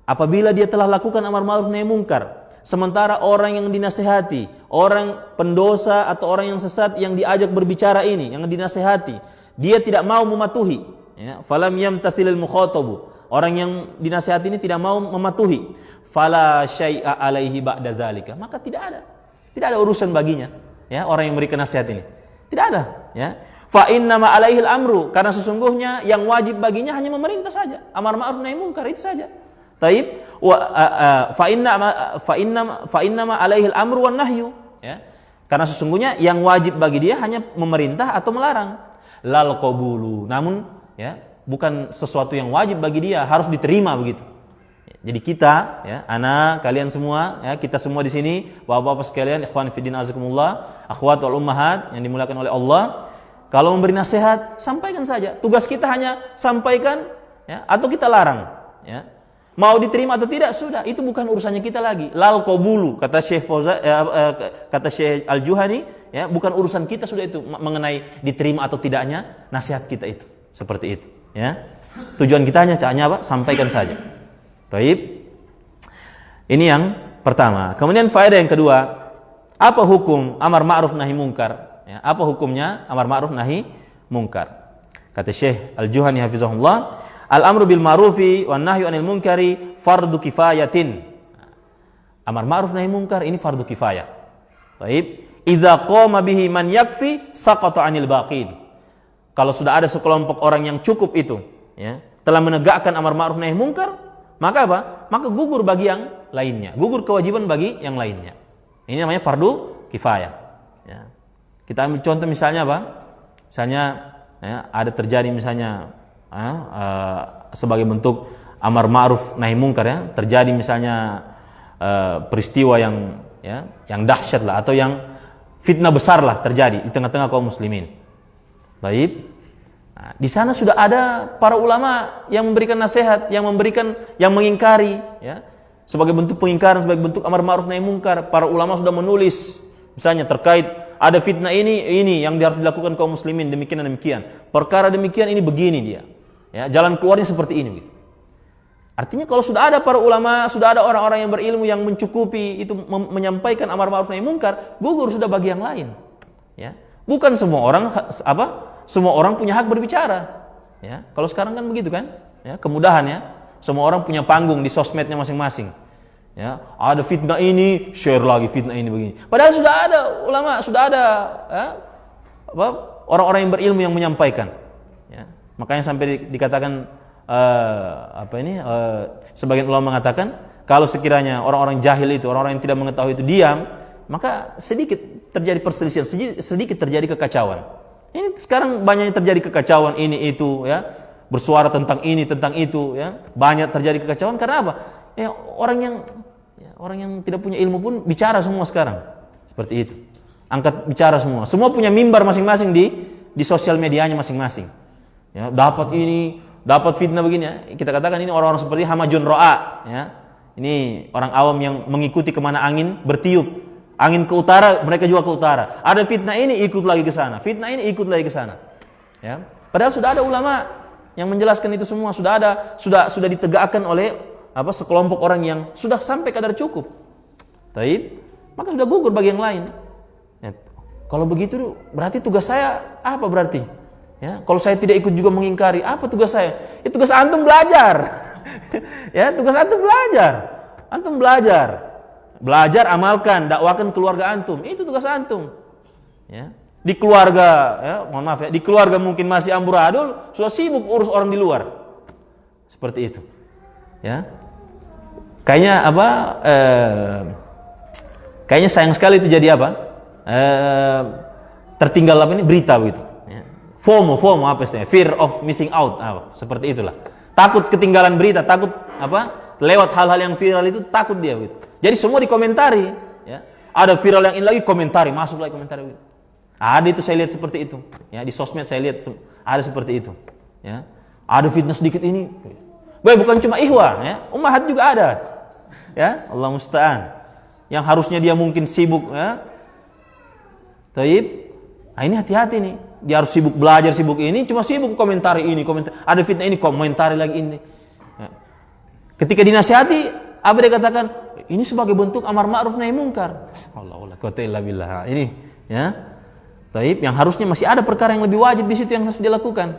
apabila dia telah lakukan amar ma'ruf nahi munkar, sementara orang yang dinasihati, orang pendosa atau orang yang sesat yang diajak berbicara ini, yang dinasihati, dia tidak mau mematuhi, ya, falam yamtathilil mukhatabu, orang yang dinasihati ini tidak mau mematuhi, fala syai'a alaihi ba'da dzalika, maka tidak ada urusan baginya, ya, orang yang memberikan nasihat ini. Tidak ada, ya. Fa innama alaihil amru, karena sesungguhnya yang wajib baginya hanya memerintah saja, amar ma'ruf nahi munkar, itu saja. Taib fa innama alaihil amru wan nahyu, ya. Karena sesungguhnya yang wajib bagi dia hanya memerintah atau melarang. Lal qabulu, namun ya bukan sesuatu yang wajib bagi dia, harus diterima begitu. Jadi kita, ya, anak, kalian semua, ya, kita semua di sini, bapak-bapak sekalian, ikhwan fillah azakumullah, akhwat wal ummahat yang dimuliakan oleh Allah, kalau memberi nasihat, sampaikan saja. Tugas kita hanya sampaikan, ya, atau kita larang, ya. Mau diterima atau tidak, sudah, itu bukan urusannya kita lagi. Lal qabulu, kata Syekh Al-Juhani, ya, bukan urusan kita sudah itu mengenai diterima atau tidaknya nasihat kita itu. Seperti itu, ya. Tujuan kita hanya apa? Sampaikan saja. Taib. Ini yang pertama. Kemudian faedah yang kedua, apa hukum amar ma'ruf nahi munkar? Ya, apa hukumnya amar ma'ruf nahi munkar? Kata Syekh Al-Juhani hafizahullah, al-amru bil ma'rufi wan nahyu anil munkari fardu kifayatin. Amar ma'ruf nahi munkar ini fardu kifayah. Taib. Idza qama bihi man yakfi saqata 'anil baqin. Kalau sudah ada sekelompok orang yang cukup itu, ya, telah menegakkan amar ma'ruf nahi munkar, maka apa? Maka gugur bagi yang lainnya. Gugur kewajiban bagi yang lainnya. Ini namanya fardu kifayah. Ya. Kita ambil contoh misalnya apa? Misalnya, ya, ada terjadi misalnya sebagai bentuk amar ma'ruf nahi munkar, ya, terjadi misalnya peristiwa yang dahsyat lah, atau yang fitnah besar lah terjadi di tengah-tengah kaum muslimin. Baik. Nah, di sana sudah ada para ulama yang memberikan nasihat, yang mengingkari, ya, sebagai bentuk pengingkaran, sebagai bentuk amar ma'ruf nahi munkar. Para ulama sudah menulis, misalnya terkait ada fitnah ini yang harus dilakukan kaum muslimin, demikian dan demikian. Perkara demikian ini begini dia, ya, jalan keluarnya seperti ini. Gitu. Artinya kalau sudah ada para ulama, sudah ada orang-orang yang berilmu yang mencukupi itu menyampaikan amar ma'ruf nahi munkar, gugur sudah bagi yang lain. Ya, bukan semua orang punya hak berbicara. Ya, kalau sekarang kan begitu kan? Ya, kemudahan, ya. Semua orang punya panggung di sosmednya masing-masing. Ya, ada fitnah ini, share lagi fitnah ini begini. Padahal sudah ada ulama, sudah ada, ya, orang-orang yang berilmu yang menyampaikan. Ya, makanya sampai dikatakan sebagian ulama mengatakan kalau sekiranya orang-orang jahil itu, orang-orang yang tidak mengetahui itu diam, maka sedikit terjadi perselisihan, sedikit terjadi kekacauan. Ini sekarang banyak yang terjadi kekacauan ini itu, ya, bersuara tentang ini tentang itu, ya, banyak terjadi kekacauan karena apa? Ya, orang yang tidak punya ilmu pun bicara semua sekarang seperti itu, angkat bicara semua punya mimbar masing-masing di sosial medianya masing-masing. Ya, dapat fitnah begini, ya. Kita katakan ini orang-orang seperti hamajun ro'a, ya. Ini orang awam yang mengikuti kemana angin bertiup. Angin ke utara, mereka juga ke utara. Ada fitnah ini, ikut lagi ke sana. Fitnah ini, ikut lagi ke sana. Ya. Padahal sudah ada ulama yang menjelaskan itu semua. Sudah ditegakkan oleh sekelompok orang yang sudah sampai kadar cukup. Taib, maka sudah gugur bagi yang lain. Ya. Kalau begitu, berarti tugas saya apa berarti? Ya. Kalau saya tidak ikut juga mengingkari, apa tugas saya? Itu tugas antum belajar. Ya, tugas antum belajar. Antum belajar, amalkan, dakwakan keluarga antum. Itu tugas antum. Ya. Di keluarga, ya, mohon maaf ya, di keluarga mungkin masih amburadul, sudah sibuk urus orang di luar. Seperti itu. Ya. Kayaknya apa? Kayaknya sayang sekali itu jadi apa? Tertinggal apa ini berita begitu. Ya. FOMO apa istilahnya? Fear of missing out. Seperti itulah. Takut ketinggalan berita, takut apa? Lewat hal-hal yang viral itu takut dia begitu. Jadi semua dikomentari. Ya. Ada viral yang ini lagi komentari, masuk lagi komentari. Begitu. Ada itu saya lihat seperti itu. Ya, di sosmed saya lihat ada seperti itu. Ya. Ada fitnah sedikit ini. Bukan cuma ikhwah, ya. Ummahat juga ada. Ya, Allah musta'an. Yang harusnya dia mungkin sibuk, ya. Taib. Nah, ini hati-hati nih. Dia harus sibuk belajar, sibuk ini, cuma sibuk komentari ini, komentar. Ada fitnah ini, komentari lagi ini. Ya. Ketika dinasihati, apa dia katakan? Ini sebagai bentuk amar ma'ruf nahi munkar. Allah quwwata illa billah. Ini, ya. Taib, yang harusnya masih ada perkara yang lebih wajib di situ yang harus dilakukan.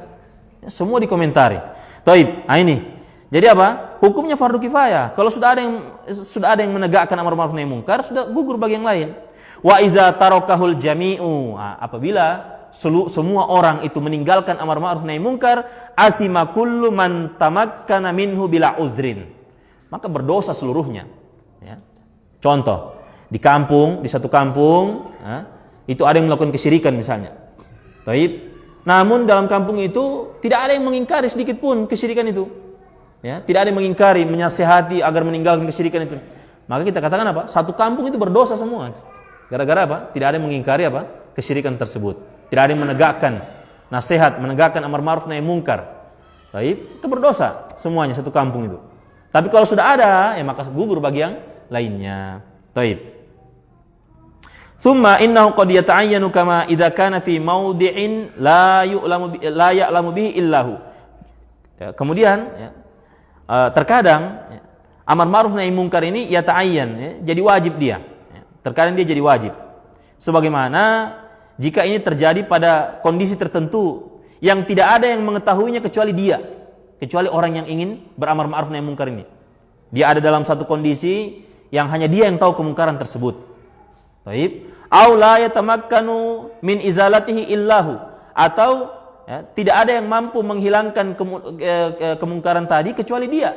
Ya, semua dikomentari. Taib, nah ini. Jadi apa? Hukumnya fardu kifayah. Kalau sudah ada yang menegakkan amar ma'ruf nahi munkar, sudah gugur bagi yang lain. Wa idza tarakahul jami'u. Nah, apabila semua orang itu meninggalkan amar ma'ruf nahi munkar, athima kullu man tamakkana minhu bila uzrin. Maka berdosa seluruhnya. Ya. Contoh, di satu kampung, ya, itu ada yang melakukan kesyirikan misalnya. Taib. Namun dalam kampung itu tidak ada yang mengingkari sedikit pun kesyirikan itu. Ya, tidak ada yang mengingkari, menasihati agar meninggalkan kesyirikan itu. Maka kita katakan apa? Satu kampung itu berdosa semua. Gara-gara apa? Tidak ada yang mengingkari apa? Kesyirikan tersebut. Tidak ada yang menegakkan nasihat, menegakkan amar ma'ruf nahi munkar. Taib, itu berdosa semuanya satu kampung itu. Tapi kalau sudah ada, ya maka gugur bagi yang lainnya. Taib. Thumma innahu qad yata'ayyanu kama idza kana fi mawdi'in la ya'lamu bihi illahu. Ya, kemudian ya, terkadang ya, amar ma'ruf nahi munkar ini yata'ayyan, ya, jadi wajib dia. Ya, terkadang dia jadi wajib. Sebagaimana jika ini terjadi pada kondisi tertentu yang tidak ada yang mengetahuinya kecuali dia, kecuali orang yang ingin beramar ma'ruf nahi munkar ini. Dia ada dalam satu kondisi yang hanya dia yang tahu kemungkaran tersebut. Taib, au la yatamakkanu min izalatihi illahu, atau ya, tidak ada yang mampu menghilangkan kemungkaran tadi kecuali dia.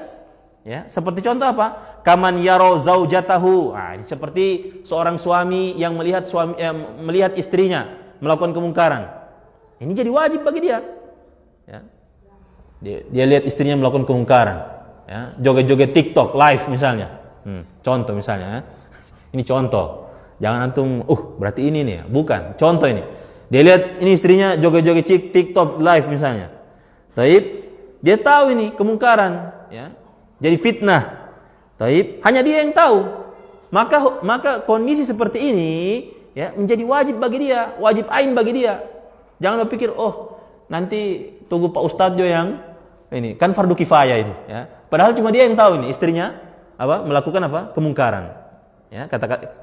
Ya, seperti contoh apa? Kaman yaro zaujatahu. Nah, ini seperti seorang suami yang melihat istrinya melakukan kemungkaran. Ini jadi wajib bagi dia. Ya. Dia lihat istrinya melakukan kemungkaran. Ya, joget-joget TikTok live misalnya. Contoh misalnya. Ya. Ini contoh. Jangan antum, berarti ini nih, bukan. Contoh ini. Dia lihat ini istrinya joget-joget TikTok live misalnya. Taib, dia tahu ini kemungkaran, ya. Jadi fitnah. Taib, hanya dia yang tahu. Maka kondisi seperti ini ya menjadi wajib bagi dia, wajib ain bagi dia. Jangan berpikir, nanti tunggu Pak Ustadz jo yang ini, kan fardu kifayah ini, ya. Padahal cuma dia yang tahu ini istrinya melakukan kemungkaran. Ya,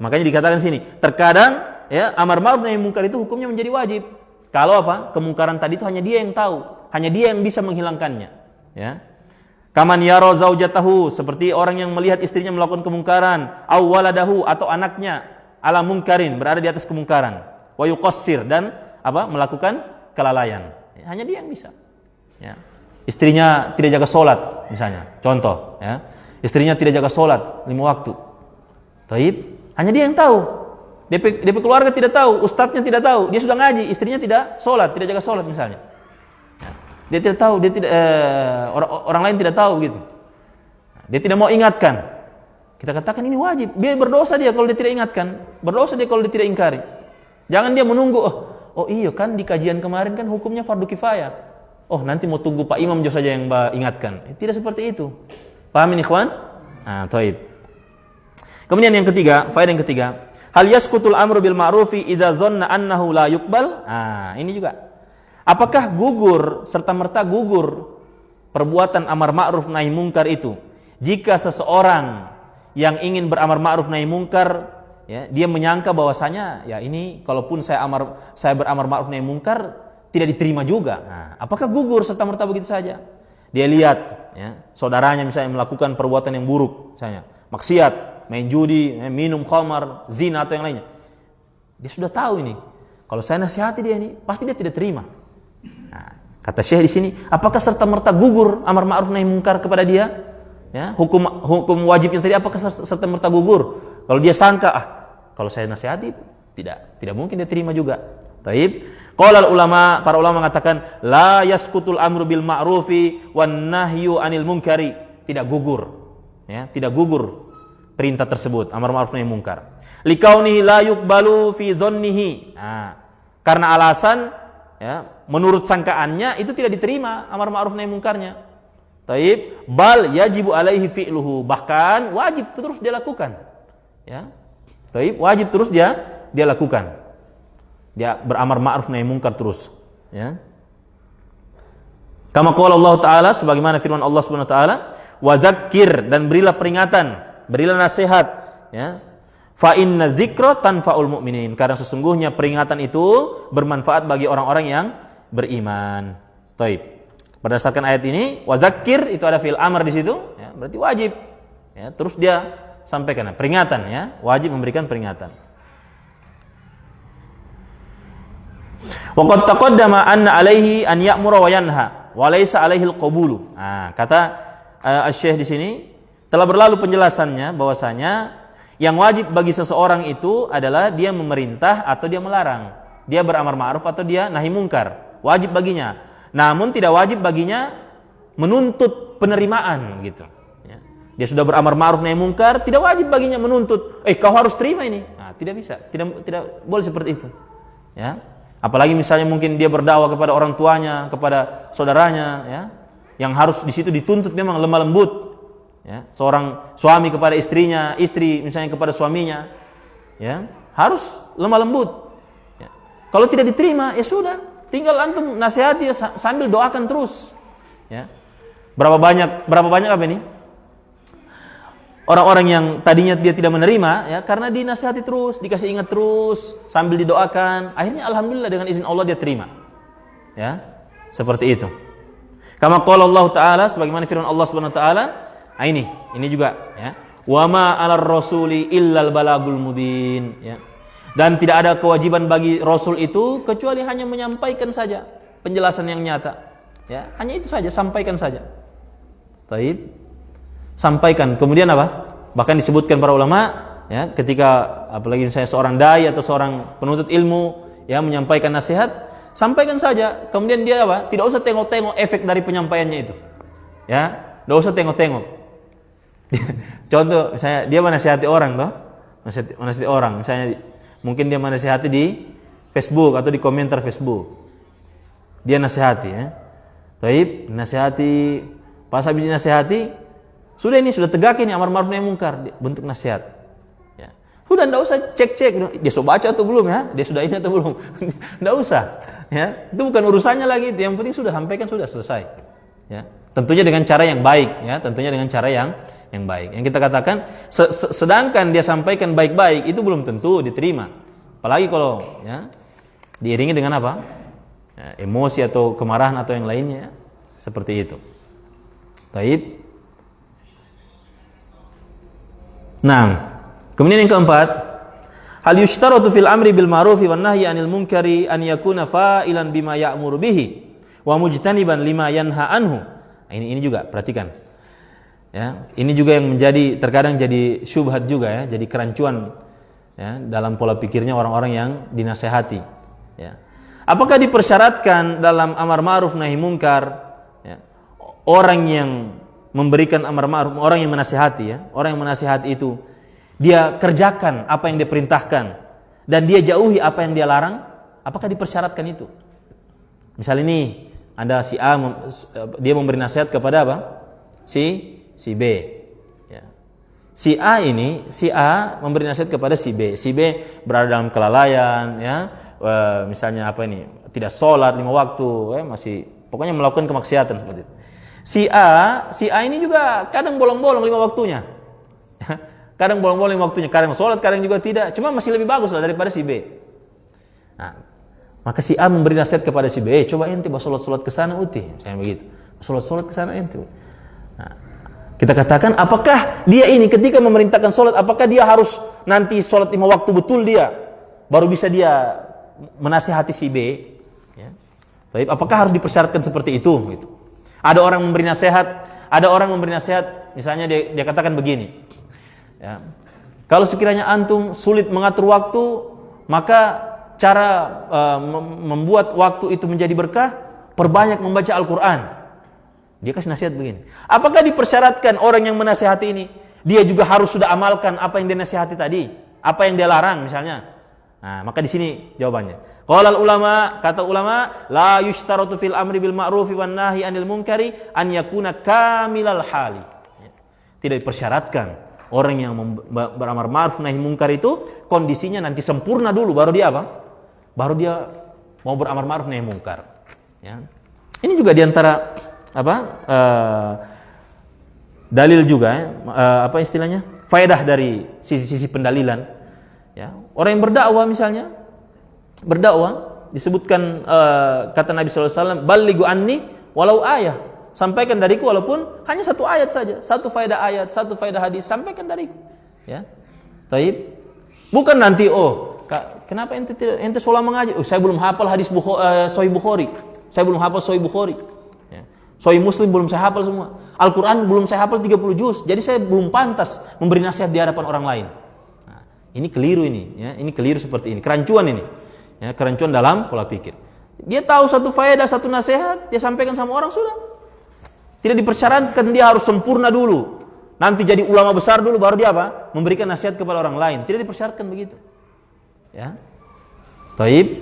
makanya dikatakan sini, terkadang ya amar ma'ruf nahi munkar itu hukumnya menjadi wajib. Kalau kemungkaran tadi itu hanya dia yang tahu, hanya dia yang bisa menghilangkannya. Ya. Kaman yaro zaujatahu, seperti orang yang melihat istrinya melakukan kemungkaran, aw waladahu, atau anaknya ala munkarin, berada di atas kemungkaran, wa yuqassir, dan melakukan kelalaian. Ya, hanya dia yang bisa. Ya. Istrinya tidak jaga sholat misalnya, contoh, ya. Istrinya tidak jaga sholat 5 waktu. Taib, hanya dia yang tahu. DP keluarga tidak tahu, ustadznya tidak tahu. Dia sudah ngaji, istrinya tidak sholat, tidak jaga sholat misalnya. Dia tidak tahu, orang lain tidak tahu gitu. Dia tidak mau ingatkan. Kita katakan ini wajib. Dia berdosa dia kalau dia tidak ingatkan, berdosa dia kalau dia tidak ingkari. Jangan dia menunggu. Oh iya kan di kajian kemarin kan hukumnya fardu kifayah. Nanti mau tunggu Pak Imam saja yang ingatkan. Tidak seperti itu. Paham ini ikhwan? Taib. Kemudian yang ketiga, faedah yang ketiga, hal yasqutul amru bil ma'rufi idza dhanna annahu la yuqbal. Ini juga. Apakah gugur serta merta gugur perbuatan amar ma'ruf nahi munkar itu jika seseorang yang ingin beramar ma'ruf nahi munkar, ya, dia menyangka bahwasanya ya ini kalaupun saya beramar ma'ruf nahi munkar tidak diterima juga. Apakah gugur serta merta begitu saja? Dia lihat ya, saudaranya misalnya melakukan perbuatan yang buruk, misalnya maksiat, main judi, minum khamar, zina atau yang lainnya. Dia sudah tahu ini. Kalau saya nasihati dia ini, pasti dia tidak terima. Nah, kata Syekh di sini, apakah serta-merta gugur amar ma'ruf nahi munkar kepada dia? Ya, hukum wajibnya tadi apakah serta-merta gugur? Kalau dia sangka, kalau saya nasihati tidak mungkin dia terima juga. Taib. Qala ulama, para ulama mengatakan la yasqutul amru bil ma'rufi wan nahyu anil munkari, tidak gugur. Ya, tidak gugur perintah tersebut, amar ma'ruf nahi munkar. Likaunihi la yuqbalu fi dhannihi. Nah, karena alasan ya, menurut sangkaannya itu tidak diterima amar ma'ruf nahi munkarnya. Taib, bal yajibu alaihi fi'luhu, bahkan wajib terus dia lakukan. Ya. Taib, wajib terus dia lakukan. Dia beramar ma'ruf nahi munkar terus, ya. Kama qala Allah Ta'ala, sebagaimana firman Allah Subhanahu wa taala, wa dzakkir, dan berilah peringatan, berilah nasihat, ya. Fa inna dzikra tanfa'ul mu'minin, karena sesungguhnya peringatan itu bermanfaat bagi orang-orang yang beriman. Taib. Berdasarkan ayat ini, wa dzakkir itu ada fi'il amr di situ, ya, berarti wajib. Ya, terus dia sampaikan peringatan, ya, wajib memberikan peringatan. Wa qad taqaddama anna alaihi an ya'mura wa yanha wa laysa alaihi al-qabulu. Nah, kata Asy-Syaikh di sini telah berlalu penjelasannya bahwasanya yang wajib bagi seseorang itu adalah dia memerintah atau dia melarang, dia beramar ma'ruf atau dia nahi munkar, wajib baginya. Namun tidak wajib baginya menuntut penerimaan gitu. Ya. Dia sudah beramar ma'ruf nahi munkar, tidak wajib baginya menuntut, kau harus terima ini. Nah, tidak bisa, tidak boleh seperti itu. Ya. Apalagi misalnya mungkin dia berdakwah kepada orang tuanya, kepada saudaranya, ya, yang harus di situ dituntut memang lemah lembut. Ya, seorang suami kepada istrinya, istri misalnya kepada suaminya, ya, harus lemah lembut. Ya. Kalau tidak diterima, ya sudah, tinggal antum nasihati sambil doakan terus. Ya. Berapa banyak apa ini? Orang-orang yang tadinya dia tidak menerima, ya, karena dinasihati terus, dikasih ingat terus, sambil didoakan, akhirnya alhamdulillah dengan izin Allah dia terima. Ya, seperti itu. Kama qala Allah Ta'ala, sebagaimana firman Allah Subhanahu wa taala, ini juga, ya. Wa ma 'alar rasuli illal balagul mubin, ya. Dan tidak ada kewajiban bagi rasul itu kecuali hanya menyampaikan saja penjelasan yang nyata. Ya, hanya itu saja, sampaikan saja. Baik. Sampaikan. Kemudian apa? Bahkan disebutkan para ulama, ya, ketika apalagi saya seorang dai atau seorang penuntut ilmu, ya, menyampaikan nasihat, sampaikan saja. Kemudian dia apa? Tidak usah tengok-tengok efek dari penyampaiannya itu. Ya, tidak usah tengok-tengok. Contoh, misalnya dia menasihati orang, toh, menasihati orang, misalnya mungkin dia menasihati di Facebook atau di komentar Facebook, dia nasihati, ya, taib, nasihati, pas habis nasihati, sudah tegakin amar ma'ruf nahi munkar, bentuk nasihat, ya, sudah, tidak usah cek-cek, dia sudah baca atau belum, ya, dia sudah ini atau belum, tidak usah, ya, itu bukan urusannya lagi, yang penting sudah sampaikan, sudah selesai, ya, tentunya dengan cara yang baik, ya, tentunya dengan cara yang baik. Yang kita katakan, sedangkan dia sampaikan baik-baik, itu belum tentu diterima. Apalagi kalau, ya, diiringi dengan apa? Ya, emosi atau kemarahan atau yang lainnya, seperti itu. Baik. Nah, kemudian yang keempat, hal yushtaratu fil amri bil ma'rufi wan nahyi 'anil munkari an yakuna fa'ilan bima ya'muru bihi wa mujtaniban lima yanha anhu. Nah, ini juga perhatikan. Ya, ini juga yang terkadang jadi syubhat juga, ya, jadi kerancuan, ya, dalam pola pikirnya orang-orang yang dinasehati, ya. Apakah dipersyaratkan dalam amar ma'ruf nahi munkar, ya, orang yang memberikan amar ma'ruf, orang yang menasihati, ya, orang yang menasihati itu dia kerjakan apa yang diperintahkan dan dia jauhi apa yang dia larang? Apakah dipersyaratkan itu? Misal ini ada si A, dia memberi nasihat kepada apa? Si B, ya. Si A memberi nasihat kepada si B berada dalam kelalaian, ya, misalnya apa ini, tidak sholat 5 waktu, masih pokoknya melakukan kemaksiatan seperti itu. Si A ini juga kadang bolong-bolong 5 waktunya, kadang bolong-bolong 5 waktunya, kadang sholat, kadang juga tidak, cuma masih lebih bagus lah daripada si B. Nah, maka si A memberi nasihat kepada si B, coba ente sholat ke sana uti, misalnya begitu, sholat ke sana ente. Nah, kita katakan, apakah dia ini ketika memerintahkan sholat, apakah dia harus nanti sholat 5 waktu betul dia baru bisa dia menasihati si B, ya. Baik, apakah harus dipersyaratkan seperti itu? Gitu. Ada orang memberi nasihat, misalnya dia katakan begini, ya, kalau sekiranya antum sulit mengatur waktu, maka cara membuat waktu itu menjadi berkah, perbanyak membaca Al-Quran. Dia kasih nasihat begini. Apakah dipersyaratkan orang yang menasihati ini, dia juga harus sudah amalkan apa yang dia nasihati tadi, apa yang dia larang misalnya? Nah, maka di sini jawabannya. Qala ulama, kata ulama, la yushtaratu fil amri bil ma'rufi wan nahyi 'anil munkari an yakuna kamilal hali. Tidak dipersyaratkan orang yang beramar ma'ruf nahi munkar itu kondisinya nanti sempurna dulu baru dia apa? Baru dia mau beramar ma'ruf nahi munkar. Ya. Ini juga diantara dalil juga, apa istilahnya? Faedah dari sisi pendalilan. Ya. Orang yang berdakwah misalnya, berdakwah disebutkan kata Nabi SAW, balighu anni walau ayah, sampaikan dariku walaupun hanya satu ayat saja, satu faedah ayat, satu faedah hadis, sampaikan dariku. Ya. Taib. Bukan nanti kenapa ente sekolah mengaji? Saya belum hafal hadis Sahih Bukhari. Saya belum hafal Sahih Bukhari. Ya. Sahih Muslim belum saya hafal semua. Al-Quran belum saya hafal 30 juz. Jadi saya belum pantas memberi nasihat di hadapan orang lain. Nah, ini keliru ini. Ya. Ini keliru seperti ini. Kerancuan ini. Ya, kerancuan dalam pola pikir. Dia tahu satu faedah, satu nasihat, dia sampaikan sama orang sudah. Tidak dipersyaratkan dia harus sempurna dulu. Nanti jadi ulama besar dulu baru dia apa? Memberikan nasihat kepada orang lain. Tidak dipersyaratkan begitu. Ya. Taib.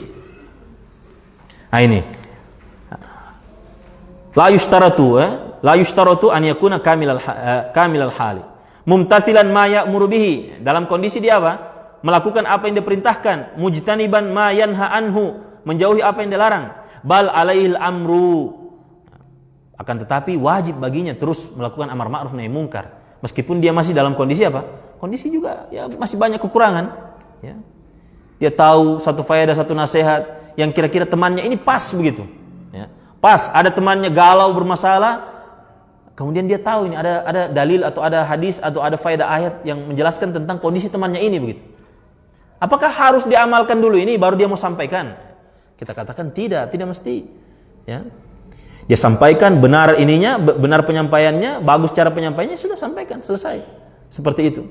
Nah ini. La yushtaratu an yakuna kamilal hali. Mumtathilan ma ya'muru bihi. Dalam kondisi dia apa? Melakukan apa yang diperintahkan. Mujtaniban ma yanha anhu. Menjauhi apa yang dilarang. Bal alaihil amru. Akan tetapi wajib baginya terus melakukan amar ma'ruf nahi munkar. Meskipun dia masih dalam kondisi apa? Kondisi juga ya masih banyak kekurangan. Ya. Dia tahu satu faedah, satu nasihat yang kira-kira temannya ini pas begitu. Ya. Pas, ada temannya galau bermasalah, kemudian dia tahu ini ada dalil atau ada hadis atau ada faedah ayat yang menjelaskan tentang kondisi temannya ini begitu. Apakah harus diamalkan dulu ini baru dia mau sampaikan? Kita katakan tidak mesti. Ya. Dia sampaikan benar ininya, benar penyampaiannya, bagus cara penyampaiannya, sudah sampaikan, selesai. Seperti itu.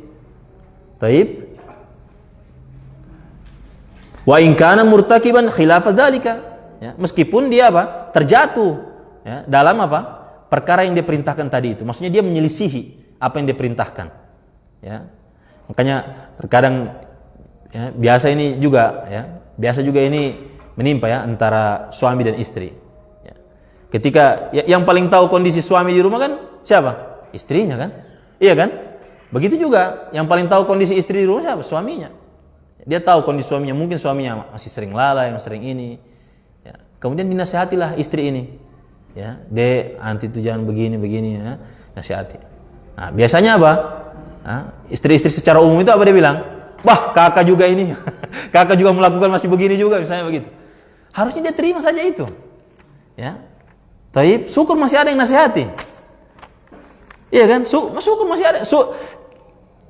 Taib. Wa in kana murtakiban khilafa dzalika. Ya, meskipun dia apa? Terjatuh ya, dalam apa? Perkara yang diperintahkan tadi itu. Maksudnya dia menyelisihi apa yang diperintahkan. Ya. Makanya terkadang ya, biasa juga ini menimpa ya antara suami dan istri. Ya. Ketika yang paling tahu kondisi suami di rumah kan siapa? Istrinya kan? Iya kan? Begitu juga yang paling tahu kondisi istri di rumah siapa? Suaminya. Dia tahu kondisi suaminya, mungkin suaminya masih sering lalai, masih sering ini. Ya. Kemudian dinasihatilah istri ini. Ya, Dek, anti itu jangan begini ya, nasihati. Nah, biasanya apa? Nah, istri-istri secara umum itu apa dia bilang? Wah, kakak juga ini. Kakak juga melakukan masih begini juga, misalnya begitu. Harusnya dia terima saja itu. Ya. Taib, syukur masih ada yang nasihati. Iya kan? Syukur masih ada.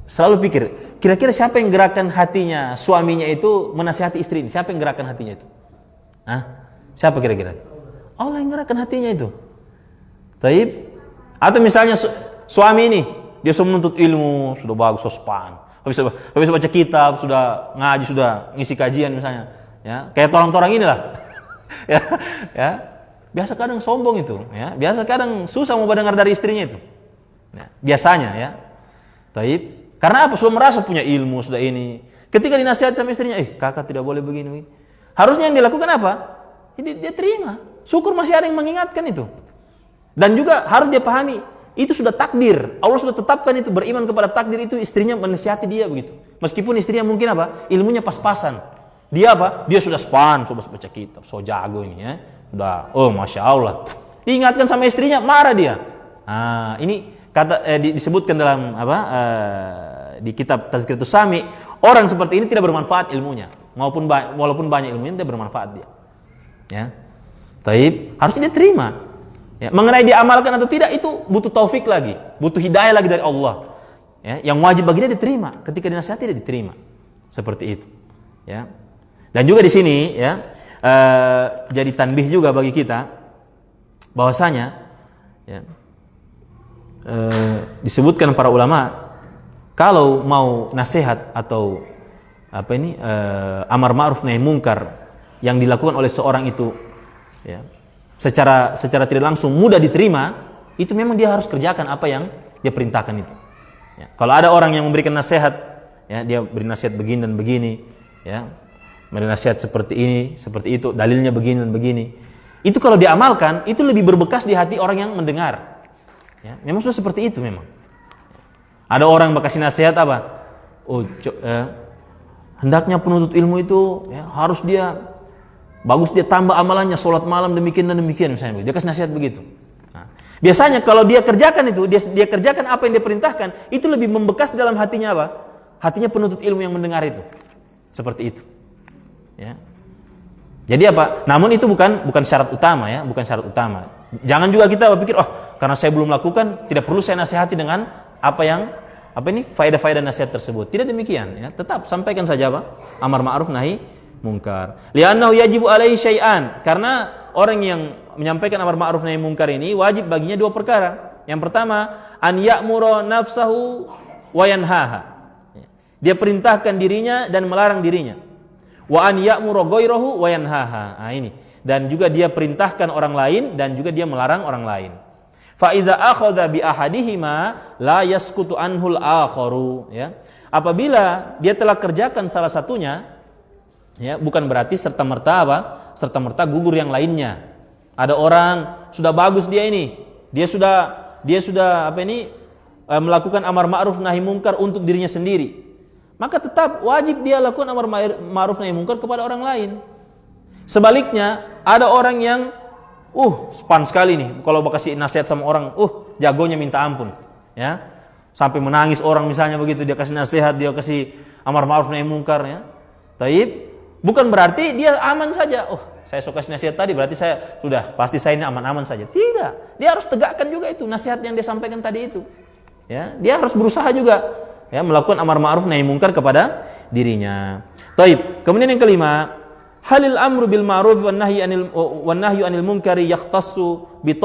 Selalu pikir, kira-kira siapa yang gerakan hatinya suaminya itu menasihati istri ini? Siapa yang gerakan hatinya itu? Hah? Siapa kira-kira? Allah yang gerakan hatinya itu. Taib. Atau misalnya suami ini, dia sudah menuntut ilmu, sudah bagus, sospan. Habis baca kitab, sudah ngaji, sudah ngisi kajian misalnya. Ya, kayak torang-torang inilah. ya. Biasa kadang sombong itu, ya. Biasa kadang susah mau mendengar dari istrinya itu. Ya, biasanya ya. Taib. Karena apa? Sudah merasa punya ilmu, sudah ini. Ketika dinasihati sama istrinya, kakak tidak boleh begini. Harusnya yang dilakukan apa? Dia terima. Syukur masih ada yang mengingatkan itu. Dan juga harus dia pahami, itu sudah takdir. Allah sudah tetapkan itu, beriman kepada takdir itu, istrinya menasihati dia begitu. Meskipun istrinya mungkin apa? Ilmunya pas-pasan. Dia apa? Dia sudah sudah baca kitab, so jago ini ya. Sudah, Masya Allah. Diingatkan sama istrinya, marah dia. Nah, ini disebutkan dalam di kitab Tazkiratus Sami, orang seperti ini tidak bermanfaat ilmunya, walaupun banyak ilmunya tidak bermanfaat dia. Ya, taib, harusnya dia terima. Ya, mengenai dia amalkan atau tidak itu butuh taufik lagi, butuh hidayah lagi dari Allah. Ya, yang wajib bagi dia diterima, ketika dinasihati dia diterima. Seperti itu. Ya. Dan juga di sini ya jadi tanbih juga bagi kita bahwasanya ya, disebutkan para ulama kalau mau nasihat atau amar ma'ruf nahi munkar yang dilakukan oleh seorang itu ya, secara tidak langsung mudah diterima, itu memang dia harus kerjakan apa yang dia perintahkan itu. Ya, kalau ada orang yang memberikan nasihat, ya, dia beri nasihat begini dan begini, ya, beri nasihat seperti ini, seperti itu, dalilnya begini dan begini. Itu kalau diamalkan, itu lebih berbekas di hati orang yang mendengar. Ya, memang sudah seperti itu memang. Ada orang kasih nasihat apa? Hendaknya penuntut ilmu itu ya, harus dia bagus, dia tambah amalannya, sholat malam demikian dan demikian misalnya. Dia kasih nasihat begitu. Nah, biasanya kalau dia kerjakan itu, dia kerjakan apa yang dia perintahkan, itu lebih membekas dalam hatinya apa? Hatinya penuntut ilmu yang mendengar itu. Seperti itu. Ya. Jadi apa? Namun itu bukan syarat utama ya, bukan syarat utama. Jangan juga kita berpikir, karena saya belum lakukan, tidak perlu saya nasihati dengan faedah-faedah nasihat tersebut. Tidak demikian ya. Tetap sampaikan saja apa? Amar ma'ruf nahi munkar. Li'annahu yajibu alaihi syai'an. Karena orang yang menyampaikan amar ma'ruf nahi munkar ini wajib baginya dua perkara. Yang pertama, an ya'mura nafsahu wa yanhaha. Dia perintahkan dirinya dan melarang dirinya. Wa an ya'mura ghairahu wa yanhaha. Nah, ini. Dan juga dia perintahkan orang lain dan juga dia melarang orang lain. Fa idza akhadha bi ahadihima la yasqutu anhul akharu, ya. Apabila dia telah kerjakan salah satunya, ya, bukan berarti serta-merta gugur yang lainnya. Ada orang sudah bagus dia ini. Dia sudah melakukan amar ma'ruf nahi munkar untuk dirinya sendiri. Maka tetap wajib dia lakukan amar ma'ruf nahi munkar kepada orang lain. Sebaliknya, ada orang yang span sekali nih kalau kasih nasihat sama orang, jagonya minta ampun, ya. Sampai menangis orang misalnya begitu, dia kasih nasihat, dia kasih amar ma'ruf nahi munkar, ya. Taib, bukan berarti dia aman saja. Saya suka kasih nasihat tadi berarti pasti saya ini aman-aman saja. Tidak. Dia harus tegakkan juga itu nasihat yang dia sampaikan tadi itu. Ya, dia harus berusaha juga ya melakukan amar ma'ruf nahi munkar kepada dirinya. Taib. Kemudian yang kelima, halil amru bil ma'ruf wan nahyu anil munkari yahtassu bi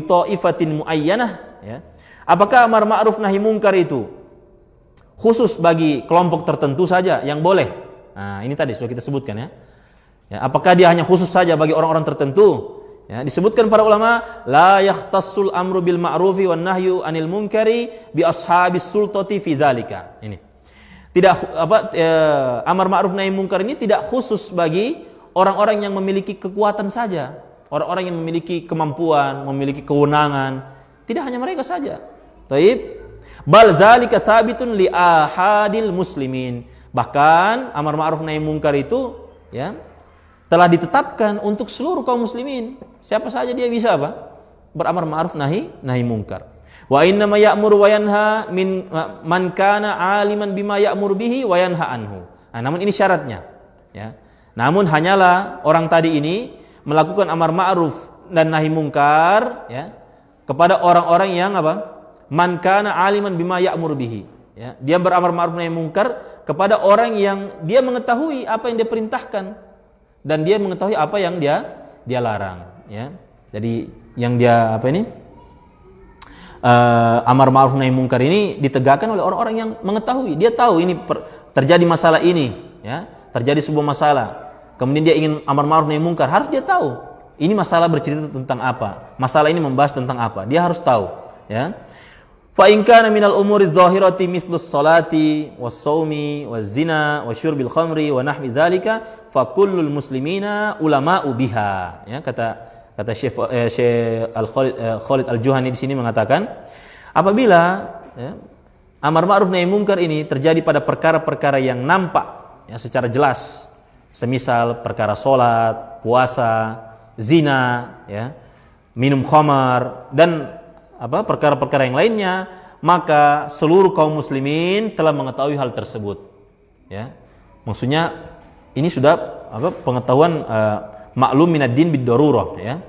ta'ifatin muayyanah, ya. Apakah amar ma'ruf nahi munkar itu khusus bagi kelompok tertentu saja yang boleh? Nah, ini tadi sudah kita sebutkan ya. Ya, apakah dia hanya khusus saja bagi orang-orang tertentu? Ya, disebutkan para ulama, la yahtassul amru bil ma'rufi wan nahyu anil munkari bi ashabis sultati fi dzalika. Ini. Tidak amar ma'ruf nahi munkar ini tidak khusus bagi orang-orang yang memiliki kekuatan saja, orang-orang yang memiliki kemampuan, memiliki kewenangan. Tidak hanya mereka saja. Taib. Bal dzalika tsabitun li ahadil muslimin. Bahkan amar ma'ruf nahi munkar itu ya telah ditetapkan untuk seluruh kaum muslimin. Siapa saja dia bisa beramar ma'ruf nahi munkar. Wa inna ma ya'muru wa yanha min man kana 'aliman bima ya'muru bihi wa yanha anhu. Nah, namun ini syaratnya, ya. Namun hanyalah orang tadi ini melakukan amar ma'ruf dan nahi munkar, ya, kepada orang-orang yang man kana 'aliman bima ya'muru bihi, ya. Dia beramar ma'ruf nahi munkar kepada orang yang dia mengetahui apa yang dia perintahkan dan dia mengetahui apa yang dia larang, ya. Jadi yang dia amar ma'ruf nahi munkar ini ditegakkan oleh orang-orang yang mengetahui. Dia tahu ini terjadi masalah ini, ya, terjadi sebuah masalah. Kemudian dia ingin amar ma'ruf nahi munkar, harus dia tahu ini masalah bercerita tentang apa, masalah ini membahas tentang apa. Dia harus tahu, ya. Fa in kana minal umuri adh-dhahirati mithlu as-salati was-shaumi waz-zina wa syurbil khamri wa nahwi dzalika fa kullul muslimina ulama'u biha, ya. Kata Syekh Khalid Al-Juhani di sini mengatakan, apabila ya, amar ma'ruf nahi munkar ini terjadi pada perkara-perkara yang nampak ya secara jelas, semisal perkara salat, puasa, zina, ya, minum khamar dan perkara-perkara yang lainnya, maka seluruh kaum muslimin telah mengetahui hal tersebut. Ya. Maksudnya ini sudah pengetahuan maklum minad din bid darurah, ya.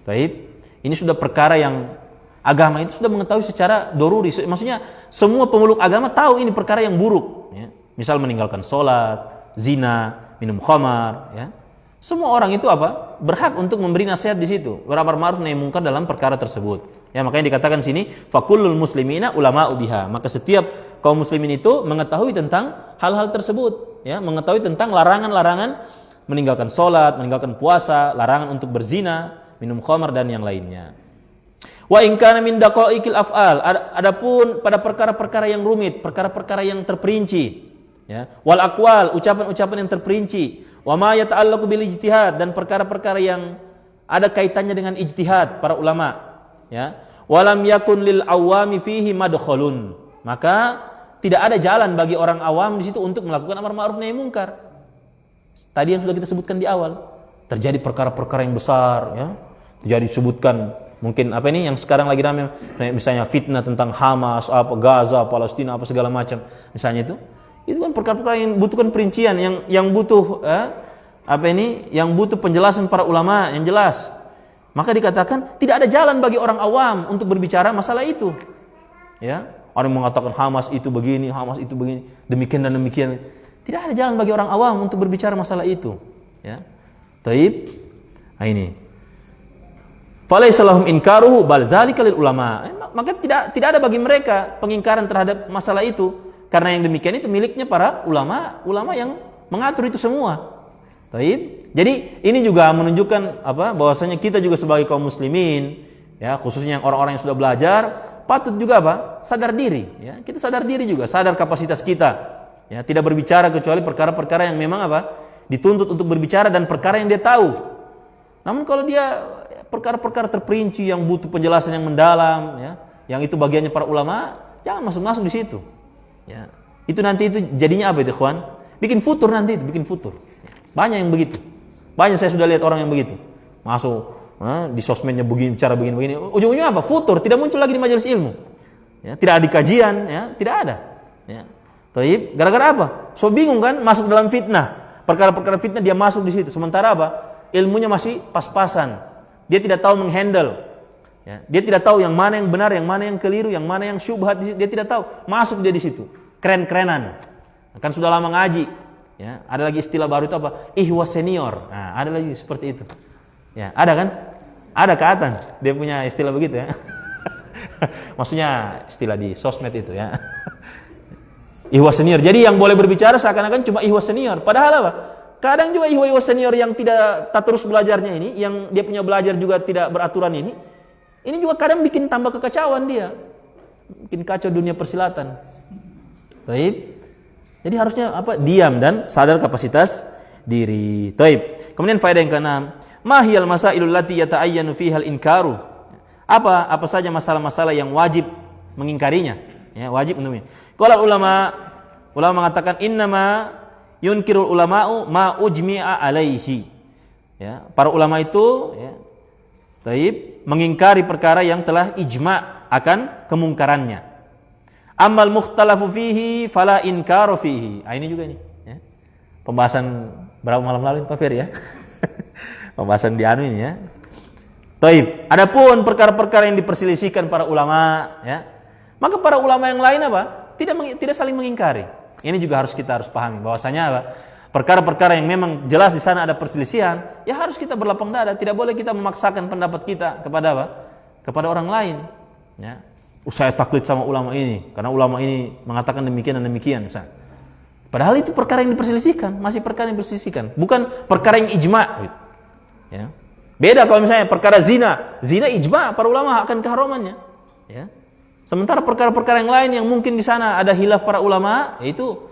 Baik. Ini sudah perkara yang agama itu sudah mengetahui secara daruri. Maksudnya semua pemeluk agama tahu ini perkara yang buruk, ya. Misal meninggalkan salat, zina, minum khamar, ya. Semua orang itu apa? Berhak untuk memberi nasihat di situ, beramar ma'ruf nahi munkar dalam perkara tersebut. Ya, makanya dikatakan sini fakullul muslimina ulama'u biha. Maka setiap kaum muslimin itu mengetahui tentang hal-hal tersebut, ya, mengetahui tentang larangan-larangan meninggalkan salat, meninggalkan puasa, larangan untuk berzina, minum khamar dan yang lainnya. Wa in kana min daqaiqil af'al, adapun pada perkara-perkara yang rumit, perkara-perkara yang terperinci, ya, wal aqwal, ucapan-ucapan yang terperinci, wa ma yata'allaqu bil ijtihad, dan perkara-perkara yang ada kaitannya dengan ijtihad para ulama, ya. Walam yakun lil awami fihi madkhalun, maka tidak ada jalan bagi orang awam di situ untuk melakukan amar ma'ruf nahi munkar. Tadi yang sudah kita sebutkan di awal, terjadi perkara-perkara yang besar, ya. Terjadi disebutkan mungkin apa ini yang sekarang lagi ramai, misalnya fitnah tentang Hamas, apa Gaza, Palestina, apa segala macam, misalnya itu kan perkara-perkara yang butuhkan perincian, yang butuh apa ini, yang butuh penjelasan para ulama yang jelas. Maka dikatakan tidak ada jalan bagi orang awam untuk berbicara masalah itu. Ya, orang mengatakan Hamas itu begini, Hamas itu begini, demikian dan demikian. Tidak ada jalan bagi orang awam untuk berbicara masalah itu. Ya, taib. Nah, ini. Falaisa lahum inkaruhu bal dzalika lil ulama. Maka tidak ada bagi mereka pengingkaran terhadap masalah itu, karena yang demikian itu miliknya para ulama yang mengatur itu semua. Taib. Jadi ini juga menunjukkan apa? Bahwasanya kita juga sebagai kaum muslimin, ya, khususnya yang orang-orang yang sudah belajar, patut juga apa? Sadar diri, ya. Kita sadar diri juga, sadar kapasitas kita. Ya, tidak berbicara kecuali perkara-perkara yang memang apa? Dituntut untuk berbicara dan perkara yang dia tahu. Namun kalau dia perkara-perkara terperinci yang butuh penjelasan yang mendalam, ya, yang itu bagiannya para ulama, jangan masuk-masuk di situ. Ya. Itu nanti itu jadinya apa itu, ikhwan? Bikin futur nanti itu, bikin futur. Banyak yang begitu. Banyak saya sudah lihat orang yang begitu. Masuk di sosmednya begini, cara begini. Ujung-ujungnya apa? Futur, tidak muncul lagi di majelis ilmu. Ya, tidak ada kajian, ya, tidak ada. Ya. Taib, gara-gara apa? So bingung kan, masuk dalam fitnah. Perkara-perkara fitnah dia masuk di situ. Sementara apa? Ilmunya masih pas-pasan. Dia tidak tahu menghandle. Ya, dia tidak tahu yang mana yang benar, yang mana yang keliru, yang mana yang syubhat. Dia tidak tahu. Masuk dia di situ. Keren-kerenan. Kan sudah lama ngaji. Ya, ada lagi istilah baru itu apa? Ihwa senior. Nah, ada lagi seperti itu. Ya, ada kan? Ada keatan. Dia punya istilah begitu, ya. Maksudnya istilah di sosmed itu, ya. Ihwa senior. Jadi yang boleh berbicara seakan-akan cuma ihwa senior. Padahal apa? Kadang juga ihwa senior yang tidak terus belajarnya ini, yang dia punya belajar juga tidak beraturan ini juga kadang bikin tambah kekacauan dia. Bikin kacau dunia persilatan. Baik. Jadi harusnya apa? Diam dan sadar kapasitas diri. Taib. Kemudian faedah yang keenam, mahiyal masailul lati yata'ayyanu fiha al-inkaru. Apa saja masalah-masalah yang wajib mengingkarinya? Ya, wajib untuknya. Kalau ulama mengatakan innama yunkirul ulama'u ma ujmi'a alaihi. Ya, para ulama itu, ya, taib, mengingkari perkara yang telah ijma' akan kemungkarannya. Amal mukhtalafu fihi fala inkaru fihi. Ini juga nih, ya. Pembahasan berapa malam lalu Pak Fer, ya? Pembahasan di ini, ya. Taib. Adapun perkara-perkara yang diperselisihkan para ulama, ya, maka para ulama yang lain apa? Tidak saling mengingkari. Ini juga kita harus pahami bahwasanya apa? Perkara-perkara yang memang jelas di sana ada perselisihan, ya harus kita berlapang dada. Tidak boleh kita memaksakan pendapat kita kepada apa? Kepada orang lain, ya. Saya taklid sama ulama ini karena ulama ini mengatakan demikian dan demikian, misalnya. Padahal itu perkara yang diperselisihkan, masih perkara yang diperselisihkan, bukan perkara yang ijma', gitu. Ya. Beda kalau misalnya perkara zina ijma' para ulama akan keharamannya, ya. Sementara perkara-perkara yang lain yang mungkin di sana ada khilaf para ulama, yaitu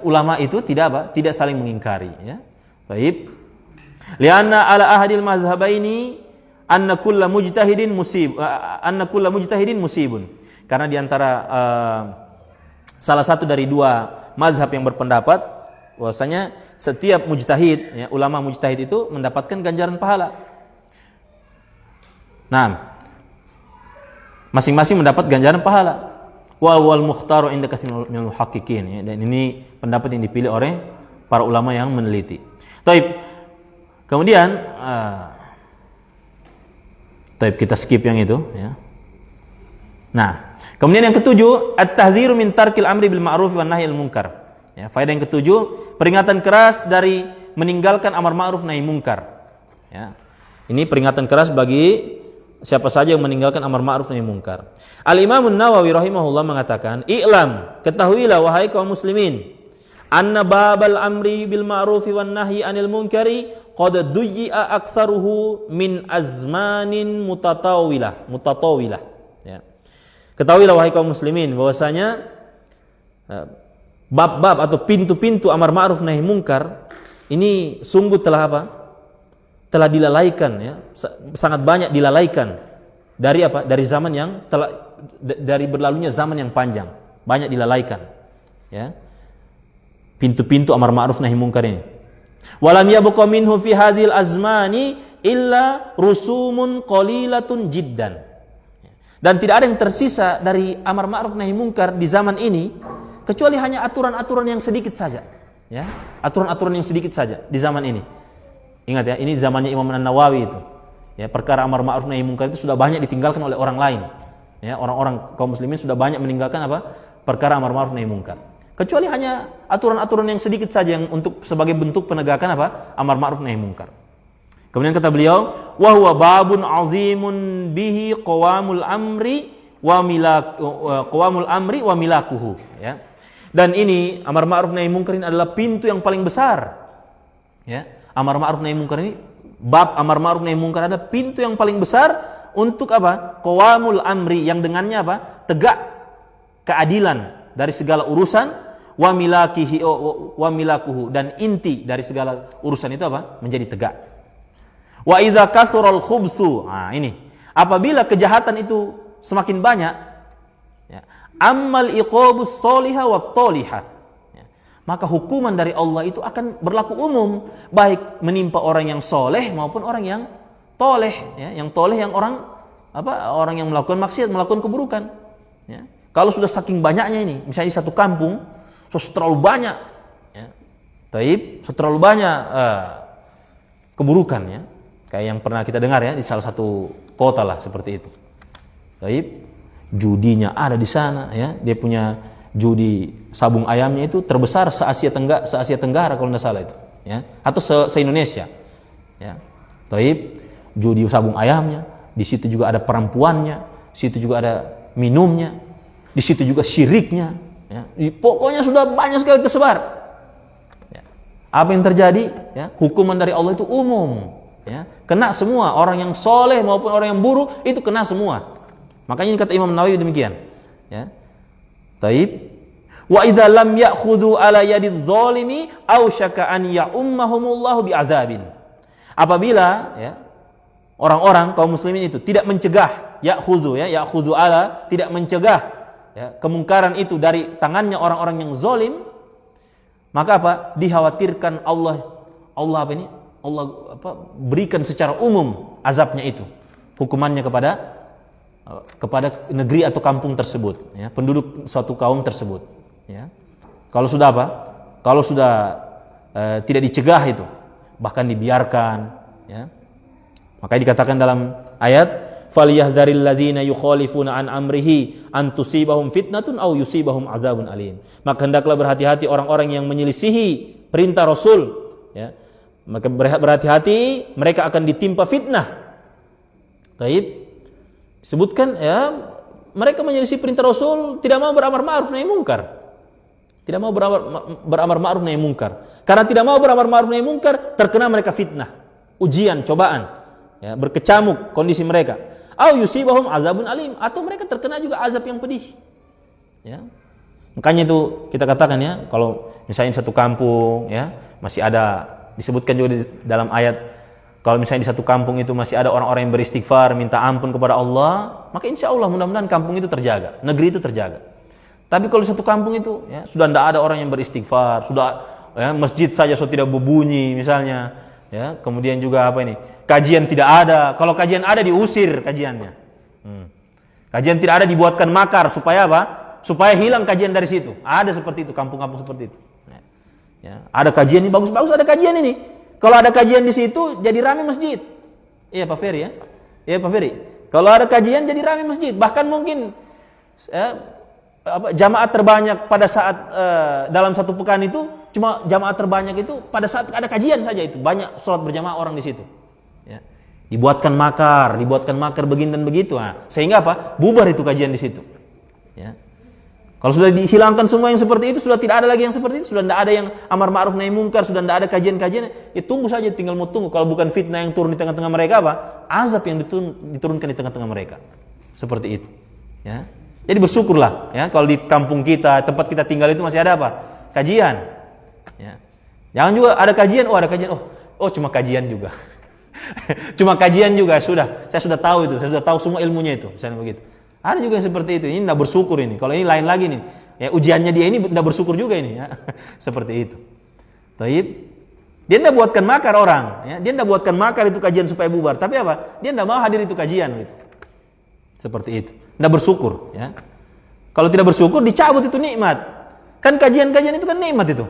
ulama itu tidak saling mengingkari, ya. Baik. Lianna ala ahadil mazhabaini anna kulla mujtahidin musibun. Karena di antara salah satu dari dua mazhab yang berpendapat bahwasanya setiap mujtahid, ya, ulama mujtahid itu mendapatkan ganjaran pahala. Nah, masing-masing mendapat ganjaran pahala. Wal mukhtaru inda katsiril minal muhaqqiqin, ya, dan ini pendapat yang dipilih oleh para ulama yang meneliti. Taib. Kemudian kita skip yang itu, ya. Nah, kemudian yang ketujuh, at-tahdziru min tarkil amri bil ma'ruf wan nahyi anil munkar. Ya, faedah yang ketujuh, peringatan keras dari meninggalkan amar ma'ruf nahi mungkar. Ya. Ini peringatan keras bagi siapa saja yang meninggalkan amar ma'ruf nahi mungkar. Al-Imam An-Nawawi rahimahullah mengatakan, "I'lam, ketahuilah wahai kaum muslimin, anna babal amri bil ma'rufi wan nahyi 'anil munkari qad duyyi'a aktsaruhu min azmanin mutatawilah." Ya. Ketahuilah wahai kaum muslimin bahwasanya bab-bab atau pintu-pintu amar ma'ruf nahi mungkar ini sungguh telah apa? Telah dilalaikan, ya, sangat banyak dilalaikan dari apa? Dari zaman yang telah, dari berlalunya zaman yang panjang, banyak dilalaikan, ya. Pintu-pintu amar ma'ruf nahi mungkar ini. Walam yabqa minhu fi hadhil azmani illa rusumun qalilatun jiddan. Dan tidak ada yang tersisa dari amar ma'ruf nahi mungkar di zaman ini kecuali hanya aturan-aturan yang sedikit saja, ya. Aturan-aturan yang sedikit saja di zaman ini. Ingat ya, ini zamannya Imam An-Nawawi itu. Ya, perkara amar ma'ruf nahi mungkar itu sudah banyak ditinggalkan oleh orang lain. Ya, orang-orang kaum muslimin sudah banyak meninggalkan apa? Perkara amar ma'ruf nahi mungkar. Kecuali hanya aturan-aturan yang sedikit saja yang untuk sebagai bentuk penegakan apa? Amar ma'ruf nahi mungkar. Kemudian kata beliau, wa huwa babun 'azimun bihi qawamul amri wa milakuhu, ya. Dan ini amar ma'ruf nahi mungkar ini adalah pintu yang paling besar. Ya. Amar ma'ruf nahi mungkar ini, bab amar ma'ruf nahi mungkar ada pintu yang paling besar untuk apa? Qawamul amri, yang dengannya apa? Tegak keadilan dari segala urusan, wa milakuhu, dan inti dari segala urusan itu apa? Menjadi tegak. Wa idza kasural khubsu. Nah, ini. Apabila kejahatan itu semakin banyak, ya, ammal iqabus solihah wa tolihah, ya, maka hukuman dari Allah itu akan berlaku umum, baik menimpa orang yang soleh maupun orang yang toleh, ya. Yang toleh yang orang apa? Orang yang melakukan maksiat, melakukan keburukan, ya. Kalau sudah saking banyaknya ini, misalnya di satu kampung, sudah terlalu banyak, ya. Terlalu banyak keburukan, ya. Kayak yang pernah kita dengar, ya, di salah satu kota lah seperti itu. Judinya ada di sana, ya. Dia punya judi sabung ayamnya itu terbesar se-Asia Tenggara kalau tidak salah itu, ya. Atau se-Indonesia, ya. Judi sabung ayamnya, di situ juga ada perempuannya, di situ juga ada minumnya, di situ juga syiriknya, ya. Pokoknya sudah banyak sekali tersebar. Ya. Apa yang terjadi? Ya. Hukuman dari Allah itu umum, ya. Kena semua, orang yang soleh maupun orang yang buruk itu kena semua. Makanya kata Imam Nawawi demikian, ya. Wa idza lam ya'khudhu ala yadidz zalimi aw syaka an ya'ummahumullahu bi'adzabin. Apabila, ya, orang-orang kaum muslimin itu tidak mencegah, ya'khudhu, ya, ya'khudhu ala, tidak mencegah, ya, kemungkaran itu dari tangannya orang-orang yang zalim, maka apa? Dikhawatirkan Allah berikan secara umum azabnya itu, hukumannya kepada negeri atau kampung tersebut, ya, penduduk suatu kaum tersebut, ya. Kalau sudah apa? Kalau sudah tidak dicegah itu, bahkan dibiarkan, ya. Makanya dikatakan dalam ayat, falyahdharil ladzina yukhalifuna an amrihi an tusibahum fitnatun aw yusibahum adzabun alim. Maka hendaklah berhati-hati orang-orang yang menyelisihi perintah Rasul, ya. Maka berhati-hati, mereka akan ditimpa fitnah. Disebutkan, ya, mereka menyelisih perintah Rasul, tidak mau beramar ma'ruf nahi mungkar. Tidak mau beramar ma'ruf nahi mungkar. Karena tidak mau beramar ma'ruf nahi mungkar, terkena mereka fitnah, ujian, cobaan, ya, berkecamuk kondisi mereka. Au yusibahum azabun alim, atau mereka terkena juga azab yang pedih. Ya. Makanya itu kita katakan, ya, kalau misalnya satu kampung, ya, masih ada, disebutkan juga di dalam ayat, kalau misalnya di satu kampung itu masih ada orang-orang yang beristighfar, minta ampun kepada Allah, maka insya Allah mudah-mudahan kampung itu terjaga, negeri itu terjaga. Tapi kalau di satu kampung itu, ya, sudah tidak ada orang yang beristighfar, sudah, ya, masjid saja sudah tidak berbunyi misalnya, ya, kemudian juga apa ini, kajian tidak ada. Kalau kajian ada diusir kajiannya. Kajian tidak ada dibuatkan makar supaya apa? Supaya hilang kajian dari situ. Ada seperti itu, kampung-kampung seperti itu. Ya, ada kajian ini bagus-bagus, ada kajian ini. Kalau ada kajian di situ, jadi ramai masjid. Iya Pak Ferry, ya. Iya Pak Ferry. Kalau ada kajian, jadi ramai masjid. Bahkan mungkin, ya, jamaah terbanyak pada saat dalam satu pekan itu cuma jamaah terbanyak itu pada saat ada kajian saja, itu banyak sholat berjamaah orang di situ. Ya. Dibuatkan makar begini dan begitu. Nah, sehingga apa? Bubar itu kajian di situ. Ya. Kalau sudah dihilangkan semua yang seperti itu, sudah tidak ada lagi yang seperti itu, sudah tidak ada yang amar ma'ruf nahi mungkar, sudah tidak ada kajian-kajian, ya tunggu saja, tinggal mau tunggu. Kalau bukan fitnah yang turun di tengah-tengah mereka, apa? Azab yang diturunkan di tengah-tengah mereka. Seperti itu. Ya. Jadi bersyukurlah, ya, kalau di kampung kita, tempat kita tinggal itu masih ada apa? Kajian. Ya. Jangan juga ada kajian, oh cuma kajian juga. Cuma kajian juga, saya sudah tahu itu, saya sudah tahu semua ilmunya itu, misalnya begitu. Ada juga yang seperti itu. Ini tidak bersyukur ini. Kalau ini lain lagi nih. Ya, ujiannya dia ini tidak bersyukur juga ini. Ya. Seperti itu. Taib. Dia tidak buatkan makar orang. Ya. Dia tidak buatkan makar itu kajian supaya bubar. Tapi apa? Dia tidak mau hadir itu kajian. Gitu. Seperti itu. Tidak bersyukur. Ya. Kalau tidak bersyukur, dicabut itu nikmat. Kan kajian-kajian itu kan nikmat itu.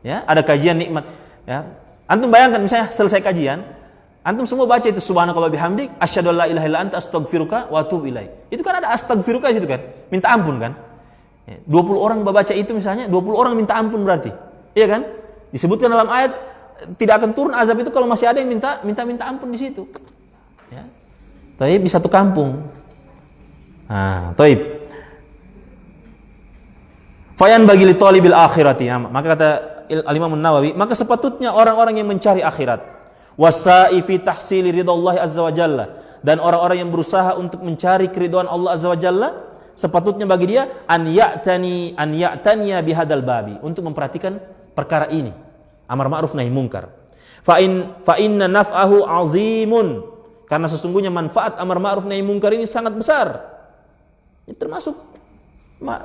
Ya. Ada kajian nikmat. Ya. Antum bayangkan misalnya selesai kajian. Antum semua baca itu subhanakallah bihamdik asyhadu an la ilaha illa anta astaghfiruka wa atubu ilaik. Itu kan ada astaghfiruka itu kan, minta ampun kan. 20 orang baca itu misalnya, 20 orang minta ampun berarti. Iya kan? Disebutkan dalam ayat tidak akan turun azab itu kalau masih ada yang minta ampun di situ. Ya. Taib di satu kampung. Nah, taib. Fayan bagi li talibil akhirati. Maka kata Al-Imam An-Nawawi, maka sepatutnya orang-orang yang mencari akhirat wasa'i fi tahsili ridallahi azza wa jalla, dan orang-orang yang berusaha untuk mencari keridhaan Allah azza wa jalla, sepatutnya bagi dia an ya'taniya bihadal babi, untuk memperhatikan perkara ini, amar ma'ruf nahi mungkar. Fa inna naf'ahu 'azimun, karena sesungguhnya manfaat amar ma'ruf nahi mungkar ini sangat besar. Ya, termasuk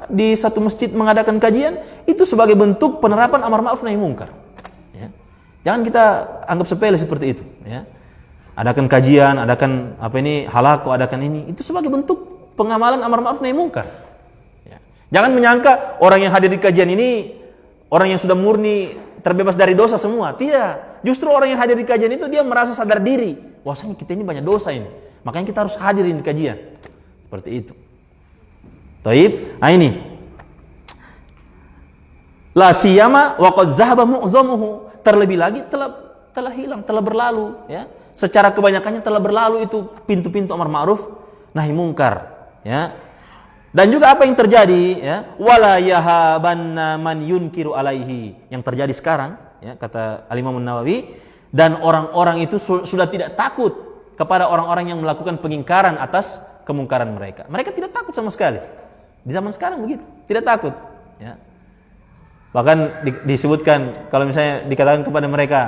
di satu masjid mengadakan kajian itu sebagai bentuk penerapan amar ma'ruf nahi mungkar. Jangan kita anggap sepele seperti itu. Ya. Adakan kajian, adakan halaqah, adakan ini. Itu sebagai bentuk pengamalan amar ma'ruf nahi mungkar. Ya. Jangan menyangka orang yang hadir di kajian ini orang yang sudah murni terbebas dari dosa semua. Tidak. Justru orang yang hadir di kajian itu dia merasa sadar diri. Wahsanya kita ini banyak dosa ini. Makanya kita harus hadirin di kajian. Seperti itu. Taib. Nah ini. La siyama wa qad dhahaba mu'dhamuhu. Terlebih lagi telah hilang, telah berlalu, ya. Secara kebanyakannya telah berlalu itu pintu-pintu amar ma'ruf nahi mungkar, ya. Dan juga apa yang terjadi, ya, wala yahabanna man yunkiru alaihi, yang terjadi sekarang, ya, kata Al-Imam An-Nawawi, dan orang-orang itu sudah tidak takut kepada orang-orang yang melakukan pengingkaran atas kemungkaran mereka. Mereka tidak takut sama sekali. Di zaman sekarang begitu, tidak takut, ya. Bahkan disebutkan kalau misalnya dikatakan kepada mereka,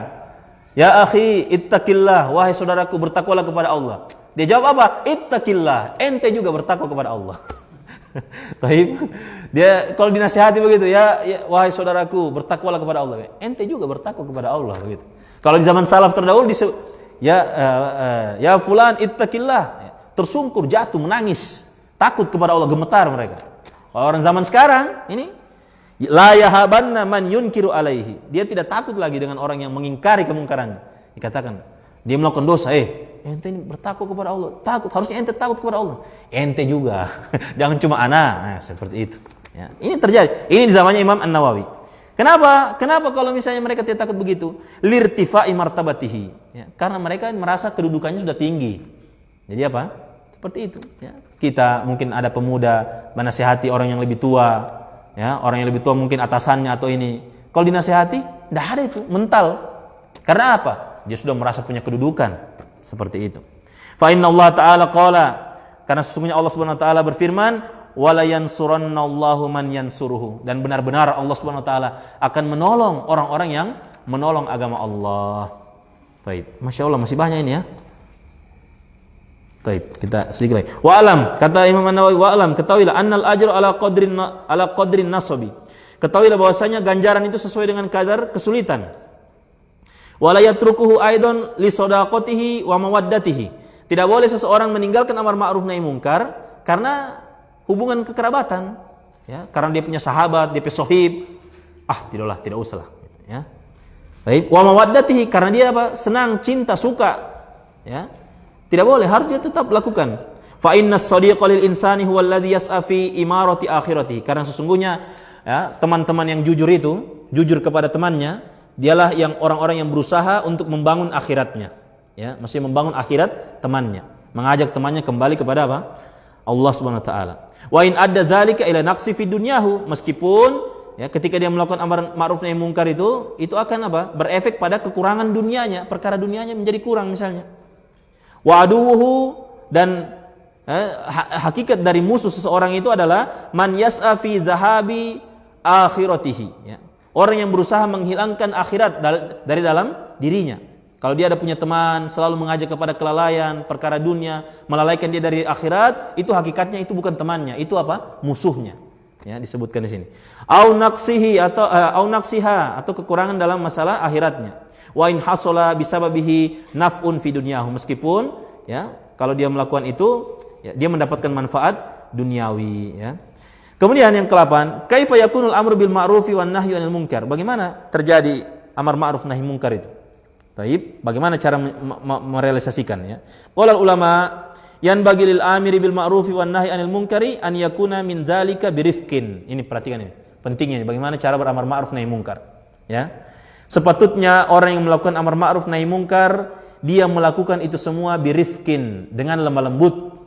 ya akhi ittaqillah, wahai saudaraku bertakwalah kepada Allah. Dia jawab apa? Ittaqillah, ente juga bertakwa kepada Allah. Baik. Dia kalau dinasihati begitu, ya wahai saudaraku bertakwalah kepada Allah. Ente juga bertakwa kepada Allah begitu. Kalau di zaman salaf terdahulu ya fulan ittaqillah, tersungkur, jatuh, menangis, takut kepada Allah, gemetar mereka. Kalau orang zaman sekarang ini la yahabanna man yunkiru alaihi. Dia tidak takut lagi dengan orang yang mengingkari kemungkaran. Dikatakan dia melakukan dosa, ente ini bertakwa kepada Allah. Takut, harusnya ente takut kepada Allah. Ente juga. Jangan cuma anak. Nah, seperti itu. Ya, ini terjadi. Ini di zamannya Imam An-Nawawi. Kenapa kalau misalnya mereka tidak takut begitu? Lirtifa'i martabatihi. Ya, karena mereka merasa kedudukannya sudah tinggi. Jadi apa? Seperti itu. Ya. Kita mungkin ada pemuda menasihati orang yang lebih tua. Ya, orang yang lebih tua mungkin atasannya atau ini. Kalau dinasihati, tidak ada itu, mental. Karena apa? Dia sudah merasa punya kedudukan. Seperti itu. Fa inna Allah Ta'ala qala, karena sesungguhnya Allah Subhanahu wa taala berfirman, wala yansurannallahu man yansuruhu, dan benar-benar Allah Subhanahu wa taala akan menolong orang-orang yang menolong agama Allah. Baik, Masya Allah masih banyak ini ya. Baik, kita sedikit lagi. Wa alam, kata Imam An-Nawawi, wa alam, ketahuilah annal ajru ala qadrin nasabi. Ketahuilah bahwasanya ganjaran itu sesuai dengan kadar kesulitan. Wa la yatrukuhu aidan li sadaqatihi wa mawaddatihi. Tidak boleh seseorang meninggalkan amar ma'ruf nahi mungkar karena hubungan kekerabatan, ya, karena dia punya sahabat, dia punya sohib. Tidak usahlah, ya. Baik, wa mawaddatihi, karena dia apa? Senang, cinta, suka, ya. Tidak boleh, harus dia tetap lakukan. Fa innas sadiqa lil insani huwa alladhi yas'a fi imarati akhiratihi. Karena sesungguhnya, ya, teman-teman yang jujur itu, jujur kepada temannya, dialah yang orang-orang yang berusaha untuk membangun akhiratnya. Ya, maksudnya membangun akhirat temannya, mengajak temannya kembali kepada apa? Allah Subhanahu wa taala. Wa in adda dzalika ila naqsi fid dunyahu, meskipun ya ketika dia melakukan amar ma'ruf nahi mungkar itu akan apa? Berefek pada kekurangan dunianya, perkara dunianya menjadi kurang misalnya. Wa aduwuhu, dan hakikat dari musuh seseorang itu adalah man yas'a fi dhahabi akhiratihi, ya. Orang yang berusaha menghilangkan akhirat dari dalam dirinya. Kalau dia ada punya teman selalu mengajak kepada kelalaian, perkara dunia, melalaikan dia dari akhirat, itu hakikatnya itu bukan temannya, itu apa? Musuhnya. Ya, disebutkan di sini. Au naqsihi atau naqsiha, atau kekurangan dalam masalah akhiratnya. Wa in hasala bisababihi naf'un fi dunyahu, meskipun ya kalau dia melakukan itu ya, dia mendapatkan manfaat duniawi, ya. Kemudian yang ke-8, kaifa yakunul amru bil ma'rufi wan nahyu 'anil munkar? Bagaimana terjadi amar ma'ruf nahi munkar itu? Baik, bagaimana cara merealisasikannya? Qala ulama, yanbaghi lil amiri bil ma'rufi wan nahyi 'anil munkari an yakuna min dzalika birifqin. Ini perhatikan ini. Pentingnya bagaimana cara beramar ma'ruf nahi munkar. Ya. Sepatutnya orang yang melakukan amar ma'ruf nahi munkar, dia melakukan itu semua birifqin, dengan lemah lembut.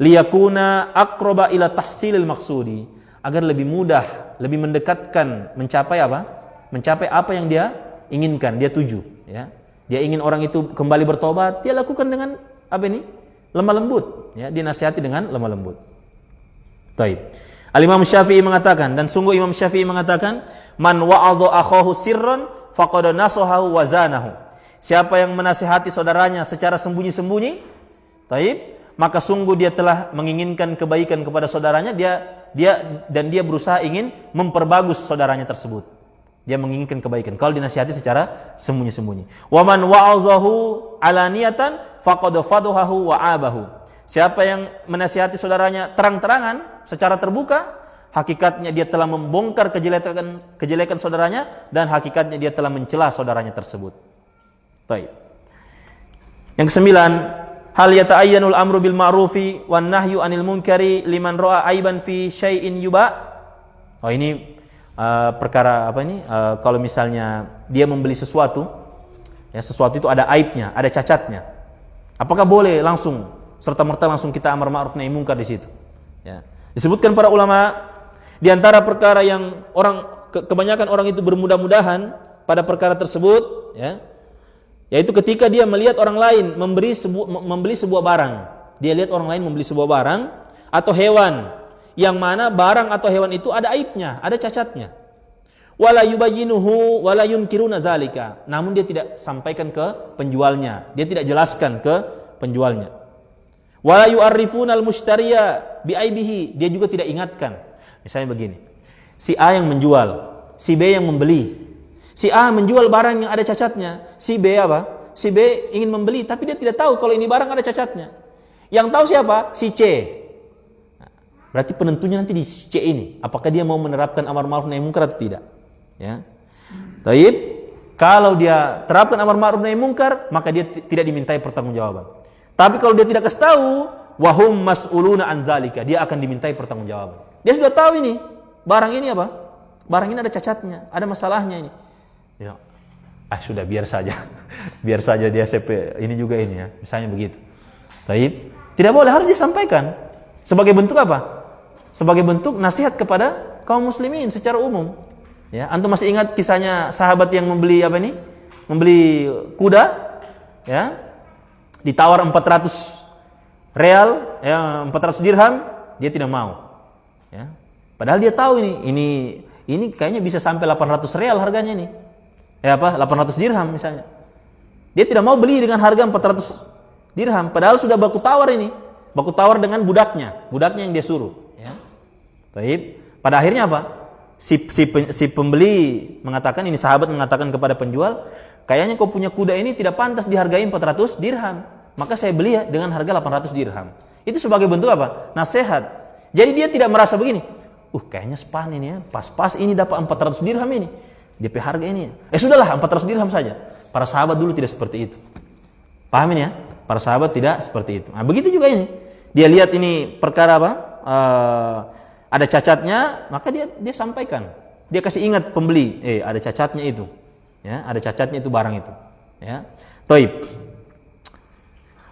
Liyakuna aqraba ila tahsilil maqsudi, agar lebih mudah, lebih mendekatkan mencapai apa? Mencapai apa yang dia inginkan, dia tuju, ya. Dia ingin orang itu kembali bertobat, dia lakukan dengan apa ini? Lemah lembut, ya, dinasihati dengan lemah lembut. Baik. Al-Imam Syafi'i mengatakan, dan sungguh Imam Syafi'i mengatakan, man wa'adha akhahu sirran faqad nasahahu wa zanahu. Siapa yang menasihati saudaranya secara sembunyi-sembunyi, taib, maka sungguh dia telah menginginkan kebaikan kepada saudaranya, dia berusaha ingin memperbagus saudaranya tersebut. Dia menginginkan kebaikan kalau dinasihati secara sembunyi-sembunyi. Wa man wa'adhahu alaniyatan faqad fadhahu wa abahu. Siapa yang menasihati saudaranya terang-terangan secara terbuka, hakikatnya dia telah membongkar kejelekan saudaranya, dan hakikatnya dia telah mencela saudaranya tersebut. Baik. Yang ke-9, hal yata'ayyanul amru bil ma'rufi wan nahyu 'anil munkari liman ra'a aiban fi syai'in yuba. Oh, ini perkara apa ini? Kalau misalnya dia membeli sesuatu, ya, sesuatu itu ada aibnya, ada cacatnya. Apakah boleh langsung serta-merta langsung kita amar ma'ruf nahi munkar di situ? Ya. Disebutkan para ulama, di antara perkara yang kebanyakan orang itu bermudah-mudahan pada perkara tersebut, ya, yaitu ketika dia melihat orang lain membeli sebuah barang. Dia lihat orang lain membeli sebuah barang atau hewan, yang mana barang atau hewan itu ada aibnya, ada cacatnya. Wala yubayyinuhu wala yunkiruna dzalika. Namun dia tidak sampaikan ke penjualnya, dia tidak jelaskan ke penjualnya. Wala yu'arrifunal mushtariya biaibihi. Dia juga tidak ingatkan. Misalnya begini, si A yang menjual, si B yang membeli. Si A menjual barang yang ada cacatnya, si B apa? Si B ingin membeli tapi dia tidak tahu kalau ini barang ada cacatnya. Yang tahu siapa? Si C. Berarti penentunya nanti di C ini, apakah dia mau menerapkan amar ma'ruf nahi munkar atau tidak. Ya. Taib, kalau dia terapkan amar ma'ruf nahi munkar, maka dia tidak dimintai pertanggungjawaban. Tapi kalau dia tidak kasih tahu, wahum mas'uluna an dzalika, dia akan dimintai pertanggungjawaban. Dia sudah tahu ini, barang ini apa? Barang ini ada cacatnya, ada masalahnya ini. Ya. Sudah biar saja. Biar saja dia CP ini juga ini, ya. Misalnya begitu. Taib, tidak boleh, harus disampaikan. Sebagai bentuk apa? Sebagai bentuk nasihat kepada kaum muslimin secara umum. Ya, antum masih ingat kisahnya sahabat yang membeli apa ini? Membeli kuda, ya. Ditawar 400 real, ya, 400 dirham, dia tidak mau. Ya. Padahal dia tahu ini kayaknya bisa sampai 800 real harganya ini. Ya apa? 800 dirham misalnya. Dia tidak mau beli dengan harga 400 dirham, padahal sudah baku tawar ini. Baku tawar dengan budaknya yang dia suruh, ya. Baik. Pada akhirnya apa? Si pembeli mengatakan, ini sahabat mengatakan kepada penjual, kayaknya kau punya kuda ini tidak pantas dihargai 400 dirham. Maka saya beli ya dengan harga 800 dirham. Itu sebagai bentuk apa? Nasihat. Jadi dia tidak merasa begini, kayaknya sepan ini ya, pas-pas ini dapat 400 dirham ini. DP harga ini ya. Sudahlah 400 dirham saja. Para sahabat dulu tidak seperti itu. Pahamin ya? Para sahabat tidak seperti itu. Nah, begitu juga ini. Dia lihat ini perkara apa? Ada cacatnya, maka dia sampaikan. dia kasih ingat pembeli, ada cacatnya itu. Ya, ada cacatnya itu barang itu. Ya. Taib.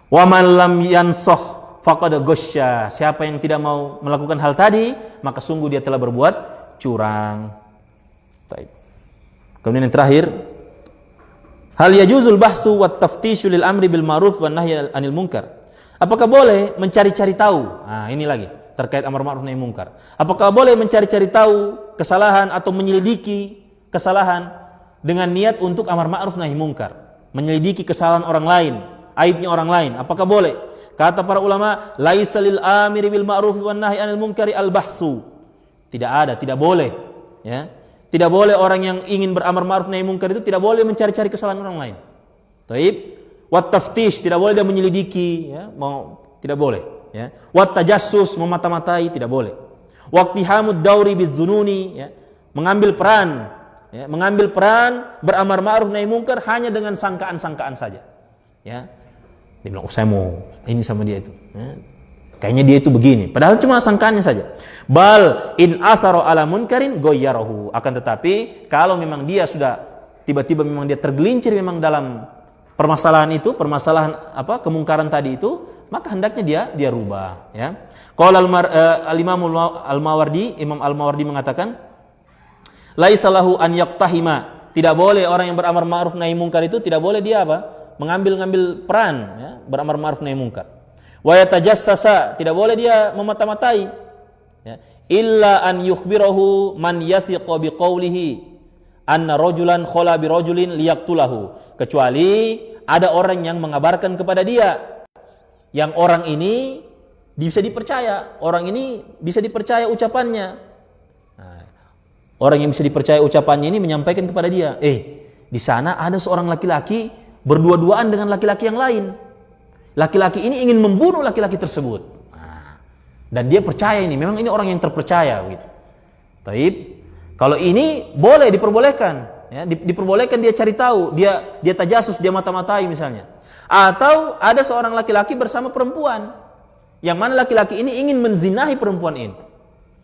Wa man lam yansah faqad ghasya. Siapa yang tidak mau melakukan hal tadi, maka sungguh dia telah berbuat curang. Taib. Kemudian yang terakhir, hal yajuzul bahsu wat taftishu lil amri bil ma'ruf wan nahyi anil munkar. Apakah boleh mencari-cari tahu? Nah, ini lagi terkait amar ma'ruf nahi munkar. Apakah boleh mencari-cari tahu kesalahan atau menyelidiki kesalahan dengan niat untuk amar ma'ruf nahi munkar? Menyelidiki kesalahan orang lain, aibnya orang lain. Apakah boleh? Kata para ulama, laisa lil amiri bil ma'ruf wan nahyi anil munkari al bahsu. Tidak ada, tidak boleh, ya. Tidak boleh orang yang ingin beramar ma'ruf nahi munkar itu tidak boleh mencari-cari kesalahan orang lain. Taib. Wat taftish, tidak boleh dia menyelidiki, ya, tidak boleh, ya. Wat tajassus, memata-matai, tidak boleh. Waqtihamud dauri bidzununi, ya, mengambil peran beramar ma'ruf nahi munkar hanya dengan sangkaan-sangkaan saja. Ya. Dia bilang, saya mau ini sama dia itu. Ya. Kayaknya dia itu begini, padahal cuma sangkaannya saja. Bal in athara ala munkarin ghayyarahu. Akan tetapi kalau memang dia sudah tiba-tiba memang dia tergelincir memang dalam permasalahan itu, kemungkaran tadi itu, maka hendaknya dia rubah, ya. Qala al-Imam al-Mawardi, Imam al-Mawardi mengatakan, laisa lahu an yaqtahima. Tidak boleh orang yang beramar ma'ruf nahi munkar itu tidak boleh dia mengambil peran, ya, beramar ma'ruf nahi munkar. Wa yatajassasa, tidak boleh dia memata-matai, ya. Illa an yukhbirahu man yathiqu biqaulihi anna rajulan khala bi rajulin liyaqtulahu. Kecuali ada orang yang mengabarkan kepada dia yang orang ini bisa dipercaya, orang ini bisa dipercaya ucapannya. Nah, orang yang bisa dipercaya ucapannya ini menyampaikan kepada dia, di sana ada seorang laki-laki berdua-duaan dengan laki-laki yang lain. Laki-laki ini ingin membunuh laki-laki tersebut. Nah, dan dia percaya ini, memang ini orang yang terpercaya gitu. Taib. Kalau ini boleh diperbolehkan, ya, diperbolehkan dia cari tahu, dia tajasus, dia mata-matai misalnya. Atau ada seorang laki-laki bersama perempuan, yang mana laki-laki ini ingin menzinahi perempuan ini.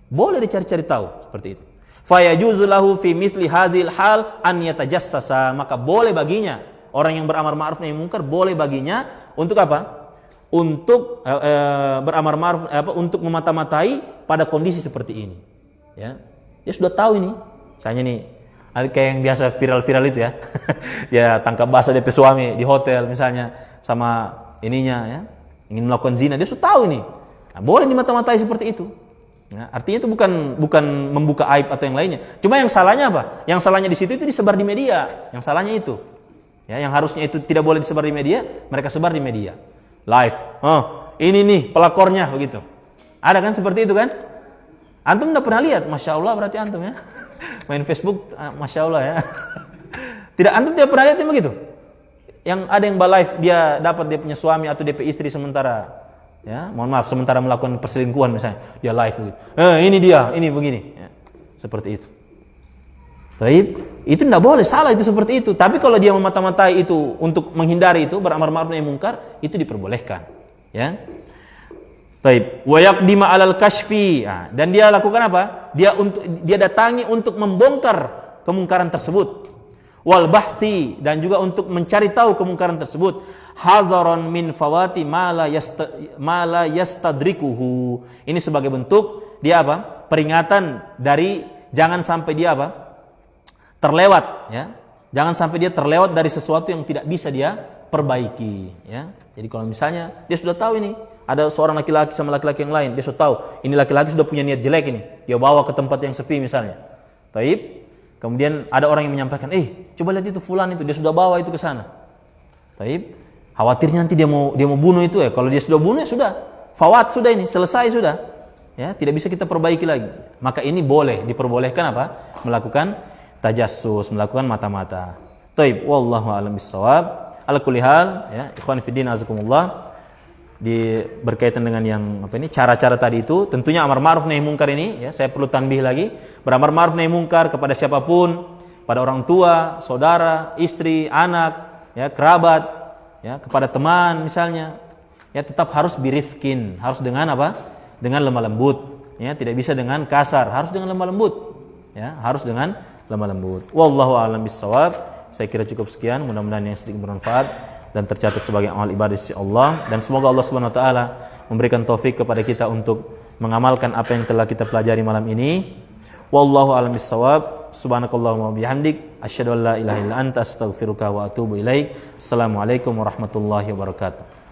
Boleh dicari-cari tahu seperti itu. Fa yajuzu lahu fi mithli hadhil hal an yatajassasa. Maka boleh baginya orang yang beramar ma'ruf nahi munkar, boleh baginya untuk apa? Untuk beramar ma'ruf, untuk memata-matai pada kondisi seperti ini. Ya, dia sudah tahu ini. Misalnya nih, kayak yang biasa viral-viral itu ya. Dia tangkap basah DP suami di hotel misalnya sama ininya, ya, ingin melakukan zina. Dia sudah tahu ini. Nah, boleh dimata-matai seperti itu. Ya, artinya itu bukan membuka aib atau yang lainnya. Cuma yang salahnya apa? Yang salahnya di situ itu disebar di media. Yang salahnya itu. Ya, yang harusnya itu tidak boleh disebar di media, mereka sebar di media. Live. Oh, ini nih pelakornya begitu. Ada kan seperti itu kan? Antum udah pernah lihat? Masya Allah berarti antum ya. Main Facebook, Masya Allah ya. Antum tidak pernah lihat yang begitu? Yang ada yang live, dia dapat dia punya suami atau DP istri sementara, ya, mohon maaf, sementara melakukan perselingkuhan misalnya, dia live begitu. Ini dia, ini begini. Ya, seperti itu. Baik, itu tidak boleh, salah itu seperti itu. Tapi kalau dia memata-matai itu untuk menghindari itu, beramar ma'ruf nahi munkar, itu diperbolehkan. Ya. Baik, wa yaqdima 'alal kashfi. Nah, dan dia lakukan apa? Dia datangi untuk membongkar kemungkaran tersebut. Wal bahthi, dan juga untuk mencari tahu kemungkaran tersebut. Hadzaran min fawati ma la yastadrikuhu. Ini sebagai bentuk dia peringatan dari jangan sampai dia terlewat, ya. Jangan sampai dia terlewat dari sesuatu yang tidak bisa dia perbaiki, ya. Jadi kalau misalnya dia sudah tahu ini ada seorang laki-laki sama laki-laki yang lain, dia sudah tahu ini laki-laki sudah punya niat jelek ini, dia bawa ke tempat yang sepi misalnya. Taib. Kemudian ada orang yang menyampaikan, coba lihat itu fulan itu, dia sudah bawa itu ke sana. Taib. Khawatirnya nanti dia mau bunuh itu ya. Kalau dia sudah bunuh ya sudah. Fawat sudah ini, selesai sudah. Ya, tidak bisa kita perbaiki lagi. Maka ini boleh diperbolehkan melakukan tajassus, melakukan mata-mata. Taib, wallahu a'lam bissawab. Ala kulli hal, ya, ikhwan fillah azakumullah, berkaitan dengan yang cara-cara tadi itu, tentunya amar ma'ruf nahi munkar ini, ya, saya perlu tanbih lagi, beramar ma'ruf nahi munkar kepada siapapun, pada orang tua, saudara, istri, anak, ya, kerabat, ya, kepada teman misalnya, ya, tetap harus birifkin, harus dengan dengan lemah lembut, ya, tidak bisa dengan kasar, harus dengan lemah lembut. ya, harus dengan lemah lembut. Wallahu a'lam bissawab. Saya kira cukup sekian, mudah-mudahan yang sedikit bermanfaat dan tercatat sebagai amal ibadah sisi Allah, dan semoga Allah Subhanahu wa taala memberikan taufik kepada kita untuk mengamalkan apa yang telah kita pelajari malam ini. Wallahu a'lam bissawab. Subhanakallahumma bihamdik asyhadu an la ilaha illa anta astaghfiruka wa atubu ilaik. Assalamualaikum warahmatullahi wabarakatuh.